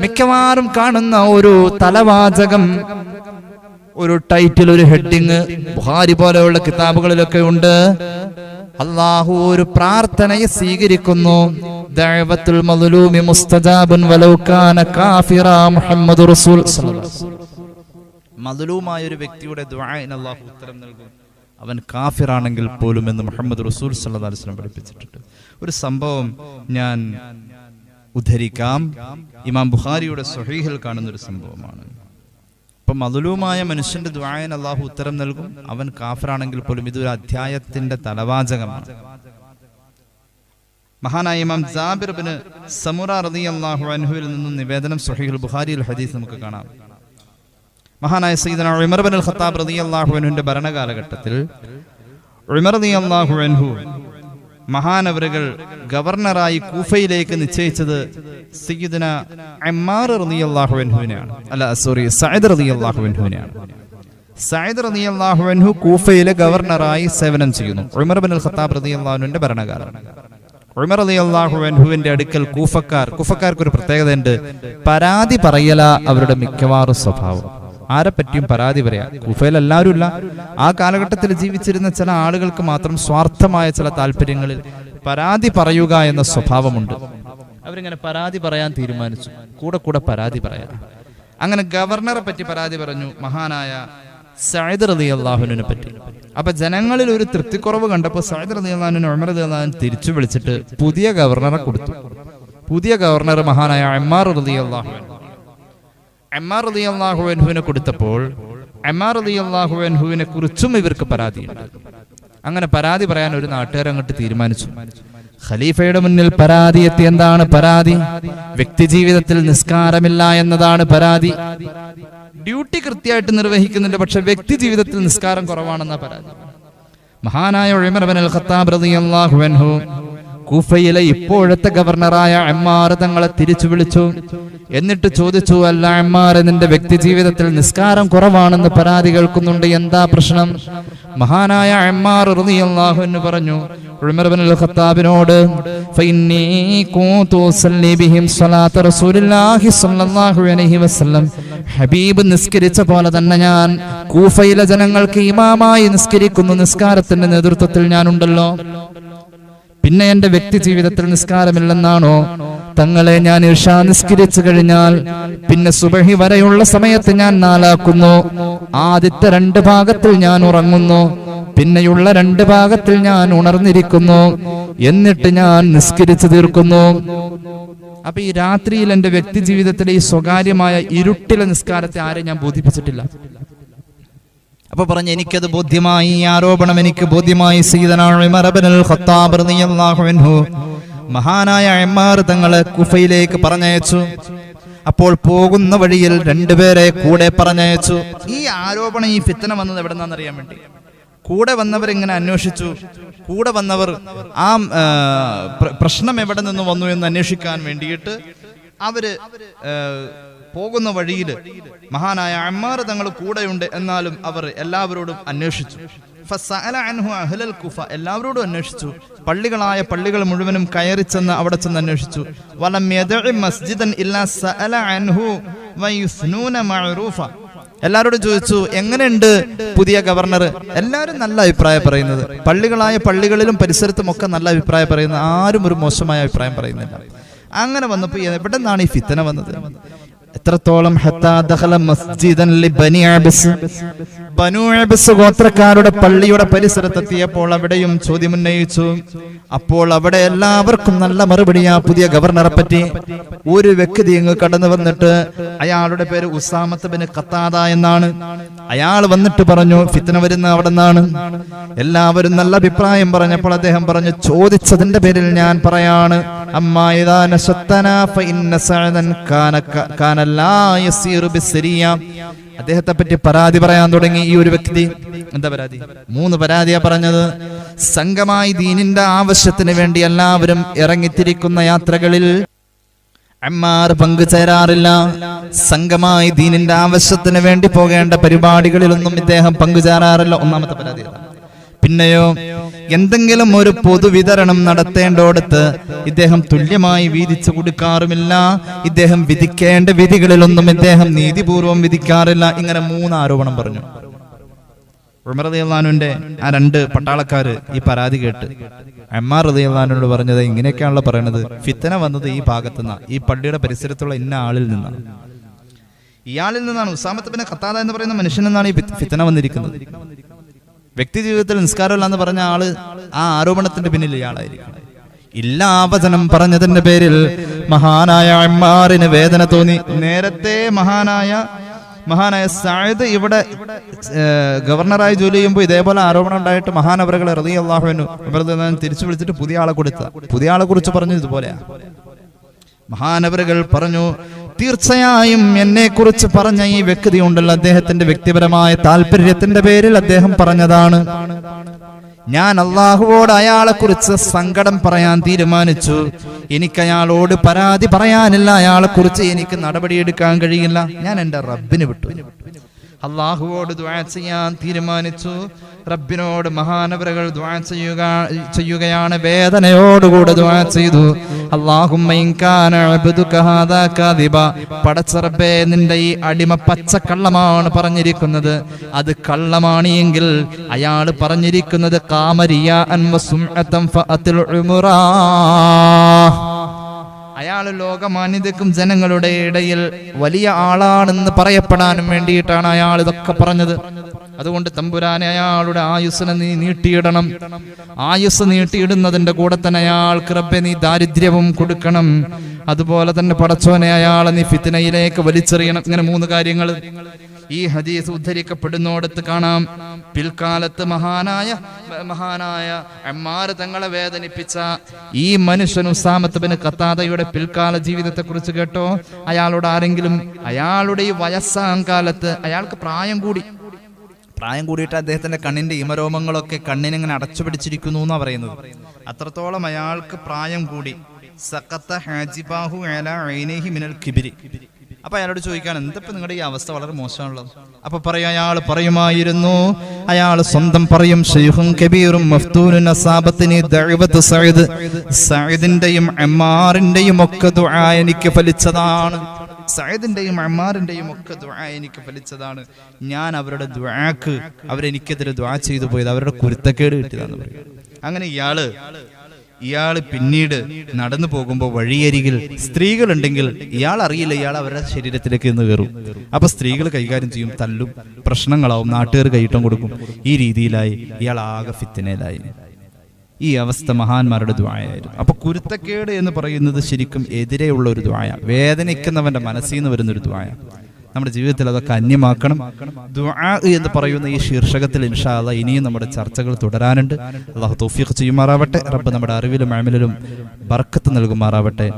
മിക്കവാറും കാണുന്ന ഒരു തലവാചകം, ഒരു ടൈറ്റിൽ, ഒരു ഹെഡിങ് ബുഖാരി പോലെയുള്ള കിതാബുകളിലൊക്കെ ഉണ്ട്. അല്ലാഹു ഒരു പ്രാർത്ഥനയെ സ്വീകരിക്കുന്നു. ദഅവത്തുൽ മദ്ലൂമി മുസ്തജാബുൻ വലൗ കാന കാഫിറാ മുഹമ്മദുർ റസൂൽ സല്ലല്ലാഹു അലൈഹി വസല്ലം. മദ്ലൂമായ ഒരു വ്യക്തിയുടെ ദുആഇന് അല്ലാഹു ഉത്തരം നൽകും, അവൻ കാഫിറാണെങ്കിൽ പോലും എന്ന് മുഹമ്മദ് റസൂൽ സല്ലല്ലാഹു അലൈഹി വസല്ലം പഠിപ്പിച്ചിട്ടുണ്ട്. ഒരു സംഭവം ഞാൻ ഉദ്ധരിക്കാം. ഇമാം ബുഖാരിയുടെ സ്വഹീഹിൽ കാണുന്ന ഒരു സംഭവമാണ്. ഇപ്പം മദ്ലൂമായ മനുഷ്യന്റെ ദുആഇന് അല്ലാഹു ഉത്തരം നൽകും, അവൻ കാഫിറാണെങ്കിൽ പോലും. ഇതൊരു അധ്യായത്തിന്റെ തലവാചകമാണ്. മഹാനായ ഇമാം ജാബിർ ഇബ്നു സമുറ റളിയല്ലാഹു അൻഹുവിൽ നിന്നും നിവേദനം സ്വഹീഹുൽ ബുഖാരിയിൽ ഹദീസ് നമുക്ക് കാണാം. മഹാനായ സയ്യിദന ഉമർ ഇബ്നുൽ ഖത്താബ് റളിയല്ലാഹു അൻഹുവിന്റെ ഭരണകാലഘട്ടത്തിൽ ഉമർ റളിയല്ലാഹു അൻഹു മഹാനവറുകൾ ഗവർണറായി കൂഫയിലേക്ക് നിശ്ചയിച്ചത് സയ്യിദന അമ്മാർ റളിയല്ലാഹു അൻഹുവിനെയാണ്. സഅദ് റളിയല്ലാഹു അൻഹുവിനെയാണ്. സഅദ് റളിയല്ലാഹു അൻഹു കൂഫയിലെ ഗവർണറായി സേവനം ചെയ്യുന്നു. ഉമർ ഇബ്നുൽ ഖത്താബ് റളിയല്ലാഹു അൻഹുവിന്റെ ഭരണകാലം. ഉമർ റളിയല്ലാഹു അൻഹുവിന്റെ അടുക്കൽ കൂഫക്കാർക്ക് ഒരു പ്രത്യേകതയുണ്ട്. പരാതി പറയല അവരുടെ മിക്കവാറും സ്വഭാവം. ആരെപ്പറ്റിയും പരാതി പറയാം. കൂഫയിൽ എല്ലാവരും ഇല്ല. ആ കാലഘട്ടത്തിൽ ജീവിച്ചിരുന്ന ചില ആളുകൾക്ക് മാത്രം സ്വാർത്ഥമായ ചില താല്പര്യങ്ങളിൽ പരാതി പറയുക എന്ന സ്വഭാവമുണ്ട്. അവരിങ്ങനെ പരാതി പറയാൻ തീരുമാനിച്ചു. കൂടെ പരാതി പറയാം. അങ്ങനെ ഗവർണറെ പറ്റി പരാതി പറഞ്ഞു, മഹാനായ സഅദ് റളിയല്ലാഹുവിനെ പറ്റി. അപ്പൊ ജനങ്ങളിൽ ഒരു തൃപ്തിക്കുറവ് കണ്ടപ്പോൾ സഅദ് റളിയല്ലാഹുവിനെ ഉമർ റളിയല്ലാഹു തിരിച്ചു വിളിച്ചിട്ട് പുതിയ ഗവർണറെ കൊടുത്തു. പുതിയ ഗവർണർ മഹാനായ അമ്മാർ റളിയല്ലാഹു അൻഹു. അമ്മാർ റളിയല്ലാഹു അൻഹുവിനെ കൊടുത്തപ്പോൾ അമ്മാർ റളിയല്ലാഹു അൻഹുവിനെ കുറിച്ചും ഇവർക്ക് പരാതിയുണ്ട്. അങ്ങനെ പരാതി പറയാൻ ഒരു നാട്ടുകാർ അങ്ങോട്ട് തീരുമാനിച്ചു. ഖലീഫയുടെ മുന്നിൽ പരാതി എത്തി. എന്താണ് പരാതി? വ്യക്തി ജീവിതത്തിൽ നിസ്കാരമില്ല എന്നതാണ് പരാതി. ഡ്യൂട്ടി കൃത്യമായിട്ട് നിർവഹിക്കുന്നുണ്ട്, പക്ഷെ വ്യക്തി ജീവിതത്തിൽ നിസ്കാരം കുറവാണെന്ന പരാതി. മഹാനായ ഉമർ ഇബ്നുൽ ഖത്താബ് റളിയല്ലാഹു അൻഹു കൂഫയിലെ ഇപ്പോഴത്തെ ഗവർണറായ അമ്മാർ തങ്ങളെ തിരിച്ചു വിളിച്ചു. എന്നിട്ട് ചോദിച്ചു, അല്ല അമ്മാർ, നിന്റെ വ്യക്തി ജീവിതത്തിൽ നിസ്കാരം കുറവാണെന്ന് പരാതി കേൾക്കുന്നുണ്ട്, എന്താ പ്രശ്നം? മഹാനായ അമ്മാർ റളിയല്ലാഹു അൻഹു പറഞ്ഞു ഉമർ ഇബ്നുൽ ഖത്താബിനോട്, ഫഇന്നി കുന്തു ഉസല്ലി ബിഹിം സ്വലാത്ത റസൂലുള്ളാഹി സ്വല്ലല്ലാഹു അലൈഹി വസല്ലം. ഹബീബ് നിസ്കരിച്ച പോലെ തന്നെ ഞാൻ കൂഫയിലെ ജനങ്ങൾക്ക് ഇമാമായി നിസ്കരിക്കുന്നു. നിസ്കാരത്തിന്റെ നേതൃത്വത്തിൽ ഞാനുണ്ടല്ലോ. പിന്നെ എന്റെ വ്യക്തി ജീവിതത്തിൽ നിസ്കാരമില്ലെന്നാണോ? തങ്ങളെ, ഞാൻ ഇശാ നിസ്കരിച്ചു കഴിഞ്ഞാൽ പിന്നെ സുബഹി വരെയുള്ള സമയത്ത് ഞാൻ നാലാക്കുന്നു. ആദ്യത്തെ 2 ഭാഗത്തിൽ ഞാൻ ഉറങ്ങുന്നു, പിന്നെയുള്ള 2 ഭാഗത്തിൽ ഞാൻ ഉണർന്നിരിക്കുന്നു. എന്നിട്ട് ഞാൻ നിസ്കരിച്ചു തീർക്കുന്നു. അപ്പൊ ഈ രാത്രിയിൽ എന്റെ വ്യക്തി ജീവിതത്തിലെ ഈ സ്വകാര്യമായ ഇരുട്ടിലെ നിസ്കാരത്തെ ആരെയും ഞാൻ ബോധിപ്പിച്ചിട്ടില്ല. അപ്പൊ പറഞ്ഞു, എനിക്കത് ബോധ്യമായി, ഈ ആരോപണം എനിക്ക് ബോധ്യമായി. സയ്യിദനാ ഉമർ ഇബ്നുൽ ഖത്താബ് റളിയല്ലാഹു അൻഹു മഹാനായ അമ്മാർ തങ്ങളെ കുഫയിലേക്ക് പറഞ്ഞയച്ചു. അപ്പോൾ പോകുന്ന വഴിയിൽ 2 പേരെ കൂടെ പറഞ്ഞയച്ചു. ഈ ആരോപണം, ഈ ഫിത്ന വന്നത് എവിടെ നിന്നാണെന്നറിയാൻ വേണ്ടി കൂടെ വന്നവരിങ്ങനെ അന്വേഷിച്ചു. കൂടെ വന്നവർ ആ പ്രശ്നം എവിടെ നിന്ന് വന്നു എന്ന് അന്വേഷിക്കാൻ വേണ്ടിയിട്ട് അവര് പോകുന്ന വഴിയിൽ മഹാനായ അമ്മാർ തങ്ങൾ കൂടെയുണ്ട്. എന്നാലും അവർ എല്ലാവരോടും അന്വേഷിച്ചു. ഫസഅല അൻഹു അഹ്ലൽ കുഫ, എല്ലാവരോടും അന്വേഷിച്ചു. പള്ളികൾ മുഴുവനും കയറി ചെന്ന് അവിടെ ചെന്ന് അന്വേഷിച്ചു. വലം യദഉ മസ്ജിദൻ ഇല്ലാ സഅല അൻഹു വയുസ്നൂന മഅറൂഫ. എല്ലാവരോടും ചോദിച്ചു, എങ്ങനെയുണ്ട് പുതിയ ഗവർണർ? എല്ലാവരും നല്ല അഭിപ്രായം പറയുന്നത്. പള്ളികളിലും പരിസരത്തും ഒക്കെ നല്ല അഭിപ്രായം പറയുന്നത്, ആരും ഒരു മോശമായ അഭിപ്രായം പറയുന്നില്ല. അങ്ങനെ വന്നപ്പോൾ എവിടെ നിന്നാണ് ഈ ഫിത്ന വന്നത്? എത്രത്തോളം ബനു അബ്സ് ഗോത്രക്കാരുടെ പള്ളിയുടെ പരിസരത്തെത്തിയപ്പോൾ അവിടെയും ചോദ്യമുന്നയിച്ചു. അപ്പോൾ അവിടെ എല്ലാവർക്കും നല്ല മറുപടിയാ പുതിയ ഗവർണറെ പറ്റി. ഒരു വ്യക്തി ഇങ്ങ് കടന്നു വന്നിട്ട്, അയാളുടെ പേര് ഉസാമത്ത് ബിൻ ഖത്താദ എന്നാണ്. അയാൾ വന്നിട്ട് പറഞ്ഞു, ഫിത്ന വരുന്ന അവിടെ നിന്നാണ്. എല്ലാവരും നല്ല അഭിപ്രായം പറഞ്ഞപ്പോൾ അദ്ദേഹം പറഞ്ഞു, ചോദിച്ചതിന്റെ പേരിൽ ഞാൻ പറയാണ്, അദ്ദേഹത്തെ പറ്റി പരാതി പറയാൻ തുടങ്ങി. ഈ ഒരു വ്യക്തി എന്താ പരാതി? 3 പരാതിയാ പറഞ്ഞത്. സംഘമായി ദീനിന്റെ ആവശ്യത്തിന് വേണ്ടി എല്ലാവരും ഇറങ്ങിത്തിരിക്കുന്ന യാത്രകളിൽ അമ്മാർ പങ്കുചേരാറില്ല. സംഘമായി ദീനിന്റെ ആവശ്യത്തിന് വേണ്ടി പോകേണ്ട പരിപാടികളിലൊന്നും ഇദ്ദേഹം പങ്കുചേരാറില്ല. 1ാമത്തെ പരാതി. പിന്നെയോ, എന്തെങ്കിലും ഒരു പൊതുവിതരണം നടത്തേണ്ടോടത്ത് ഇദ്ദേഹം തുല്യമായി വീതിച്ചു കൊടുക്കാറുമില്ല. ഇദ്ദേഹം വിധിക്കേണ്ട വിധികളിലൊന്നും ഇദ്ദേഹം നീതിപൂർവം വിധിക്കാറില്ല. ഇങ്ങനെ 3 ആരോപണം പറഞ്ഞു. ഉമർ റളിയല്ലാഹുവിന്റെ ആ 2 പട്ടാളക്കാര് ഈ പരാതി കേട്ട് അമ്മാർ റളിയല്ലാഹുവിനോട് പറഞ്ഞത് ഇങ്ങനെയൊക്കെയാണല്ലോ പറയണത്, ഫിത്തന വന്നത് ഈ ഭാഗത്തുനിന്നാണ്, ഈ പള്ളിയുടെ പരിസരത്തുള്ള ഇന്ന ആളിൽ നിന്നാണ്, ഇയാളിൽ നിന്നാണ്, ഉസാമത്ത് ബിൻ ഖത്താദ എന്ന് പറയുന്ന മനുഷ്യനിൽ നിന്നാണ് ഈ ഫിത്തന വന്നിരിക്കുന്നത്. വ്യക്തി ജീവിതത്തിൽ നിസ്കാരമില്ല എന്ന് പറഞ്ഞ ആള് ആ ആരോപണത്തിന്റെ പിന്നിൽ ഇയാളായിരിക്കും. ഇല്ലാവചനം പറഞ്ഞതിന്റെ പേരിൽ മഹാനായ അമ്മാറിന് വേദന തോന്നി. നേരത്തെ മഹാനായ സഅദ് ഇവിടെ ഗവർണറായി ജോലി ചെയ്യുമ്പോൾ ഇതേപോലെ ആരോപണം ഉണ്ടായിട്ട് മഹാനവറുകളെ റളിയല്ലാഹു അൻഹു തിരിച്ചു വിളിച്ചിട്ട് പുതിയ ആളെ കുറിച്ച് പറഞ്ഞു ഇതുപോലെയാ. മഹാനവറുകൾ പറഞ്ഞു, തീർച്ചയായും എന്നെ കുറിച്ച് പറഞ്ഞ ഈ വ്യക്തി ഉണ്ടല്ലോ, അദ്ദേഹത്തിന്റെ വ്യക്തിപരമായ താല്പര്യത്തിന്റെ പേരിൽ അദ്ദേഹം പറഞ്ഞതാണ്. ഞാൻ അള്ളാഹുവോട് അയാളെ കുറിച്ച് സങ്കടം പറയാൻ തീരുമാനിച്ചു. എനിക്ക് അയാളോട് പരാതി പറയാനില്ല, അയാളെ കുറിച്ച് എനിക്ക് നടപടിയെടുക്കാൻ കഴിയില്ല. ഞാൻ എൻ്റെ റബ്ബിന് വിട്ടു, അള്ളാഹുവോട് ദുആ ചെയ്യാൻ തീരുമാനിച്ചു. റബ്ബിനോട് മഹാനവറുകൾ ദുആ ചെയ്യുകയാണ്, വേദനയോടുകൂടെ ദുആ ചെയ്തു. അല്ലാഹുമ്മ ഇൻ കാന അബ്ദുക ഹാദാ കാദിബ, പടച്ച റബ്ബേ നിന്റെ ഈ അടിമ പച്ചക്കള്ളമാണ് പറഞ്ഞിരിക്കുന്നത്, അത് കള്ളമാണ് എങ്കിൽ അയാൾ പറഞ്ഞിരിക്കുന്നത് ഖാമരിയാഅൻ വസുംഅതൻ ഫഅതിൽ ഉമറാ, അയാൾ ലോകമാന്യതക്കും ജനങ്ങളുടെ ഇടയിൽ വലിയ ആളാണെന്ന് പറയപ്പെടാനും വേണ്ടിയിട്ടാണ് അയാൾ ഇതൊക്കെ പറഞ്ഞത്. അതുകൊണ്ട് തമ്പുരാനെ അയാളുടെ ആയുസ്സിനെ നീ നീട്ടിയിടണം. ആയുസ് നീട്ടിയിടുന്നതിന്റെ കൂടെ തന്നെ അയാൾക്ക് റബ്ബേ നീ ദാരിദ്ര്യവും കൊടുക്കണം. അതുപോലെ തന്നെ പടച്ചോനെ അയാളെ നീ ഫിത്നയിലേക്ക് വലിച്ചെറിയണം. ഇങ്ങനെ 3 കാര്യങ്ങൾ ഈ ഹദീസ് ഉദ്ധരിക്കപ്പെടുന്നോടത്ത് കാണാം. പിൽക്കാലത്ത് മഹാനായ അമ്മാർ തങ്ങളെ വേദനിപ്പിച്ച ഈ മനുഷ്യൻ ഉസാമത്ത് ബിൻ ഖത്താദയുടെ പിൽക്കാല ജീവിതത്തെ കുറിച്ച് കേട്ടോ? അയാളോട് ആരെങ്കിലും അയാളുടെ ഈ വയസ്സാം കാലത്ത് അയാൾക്ക് പ്രായം കൂടിയിട്ട് അദ്ദേഹത്തിന്റെ കണ്ണിന്റെ ഇമരോമങ്ങളൊക്കെ കണ്ണിനിങ്ങനെ അടച്ചു പിടിച്ചിരിക്കുന്നു എന്നാ പറയുന്നത്. അത്രത്തോളം അയാൾക്ക് പ്രായം കൂടി. സഖത്ത ഹാജിബാഹു അലാ ഐനൈഹി മിനൽ കിബ്രി. അപ്പൊ അയാളോട് ചോദിക്കാൻ, എന്തപ്പോ നിങ്ങളുടെ ഈ അവസ്ഥ വളരെ മോശമാണല്ലോ. അപ്പൊ അയാൾ പറയുമായിരുന്നു, അയാൾ സ്വന്തം പറയും, ശൈഖുൻ കബീറും മഫ്തൂനുൻ അസാബത്തിനി ദഅവത്ത് സഅദ്, സഅദിന്റെയും അമ്മാറിന്റെയും ഒക്കെ ദുആ എനിക്ക് ഫലിച്ചതാണ്. സഅദിന്റെയും അമ്മാറിന്റെയും ഒക്കെ ദുആ എനിക്ക് ഫലിച്ചതാണ്. ഞാൻ അവരുടെ ദുആക്ക് അവരെനിക്കെതിരെ ദുആ ചെയ്തു പോയത് അവരുടെ കുരുത്തക്കേട് കിട്ടിയതാന്ന് പറയും. അങ്ങനെ ഇയാള് പിന്നീട് നടന്നു പോകുമ്പോൾ വഴിയരികിൽ സ്ത്രീകളുണ്ടെങ്കിൽ ഇയാൾ അറിയില്ല, ഇയാൾ അവരുടെ ശരീരത്തിലേക്ക് നിന്ന് കയറും. അപ്പൊ സ്ത്രീകൾ കൈകാര്യം ചെയ്യും, തല്ലും, പ്രശ്നങ്ങളാവും, നാട്ടുകാർ കൈയിട്ടം കൊടുക്കും. ഈ രീതിയിലായി ഇയാൾ ആകെ ഫിത്നയിലായി. ഈ അവസ്ഥ മഹാന്മാരുടെ ദുആയായിരുന്നു. അപ്പൊ കുരുത്തക്കേട് എന്ന് പറയുന്നത് ശരിക്കും എതിരെയുള്ള ഒരു ദുആയ, വേദനിക്കുന്നവന്റെ മനസ്സിൽ നിന്ന് വരുന്നൊരു ദുആയ. നമ്മുടെ ജീവിതത്തിൽ അതൊക്കെ അന്യമാക്കണം. ദുആ എന്ന് പറയുന്ന ഈ ശീർഷകത്തിൽ ഇൻഷാ അല്ലാഹ് ഇനിയും നമ്മുടെ ചർച്ചകൾ തുടരാനുണ്ട്. അല്ലാഹു തൗഫീഖ് ചെയ്യുമാറാവട്ടെ. റബ്ബ് നമ്മുടെ അറിവിലും അമലിലും ബർക്കത്ത് നൽകുമാറാവട്ടെ.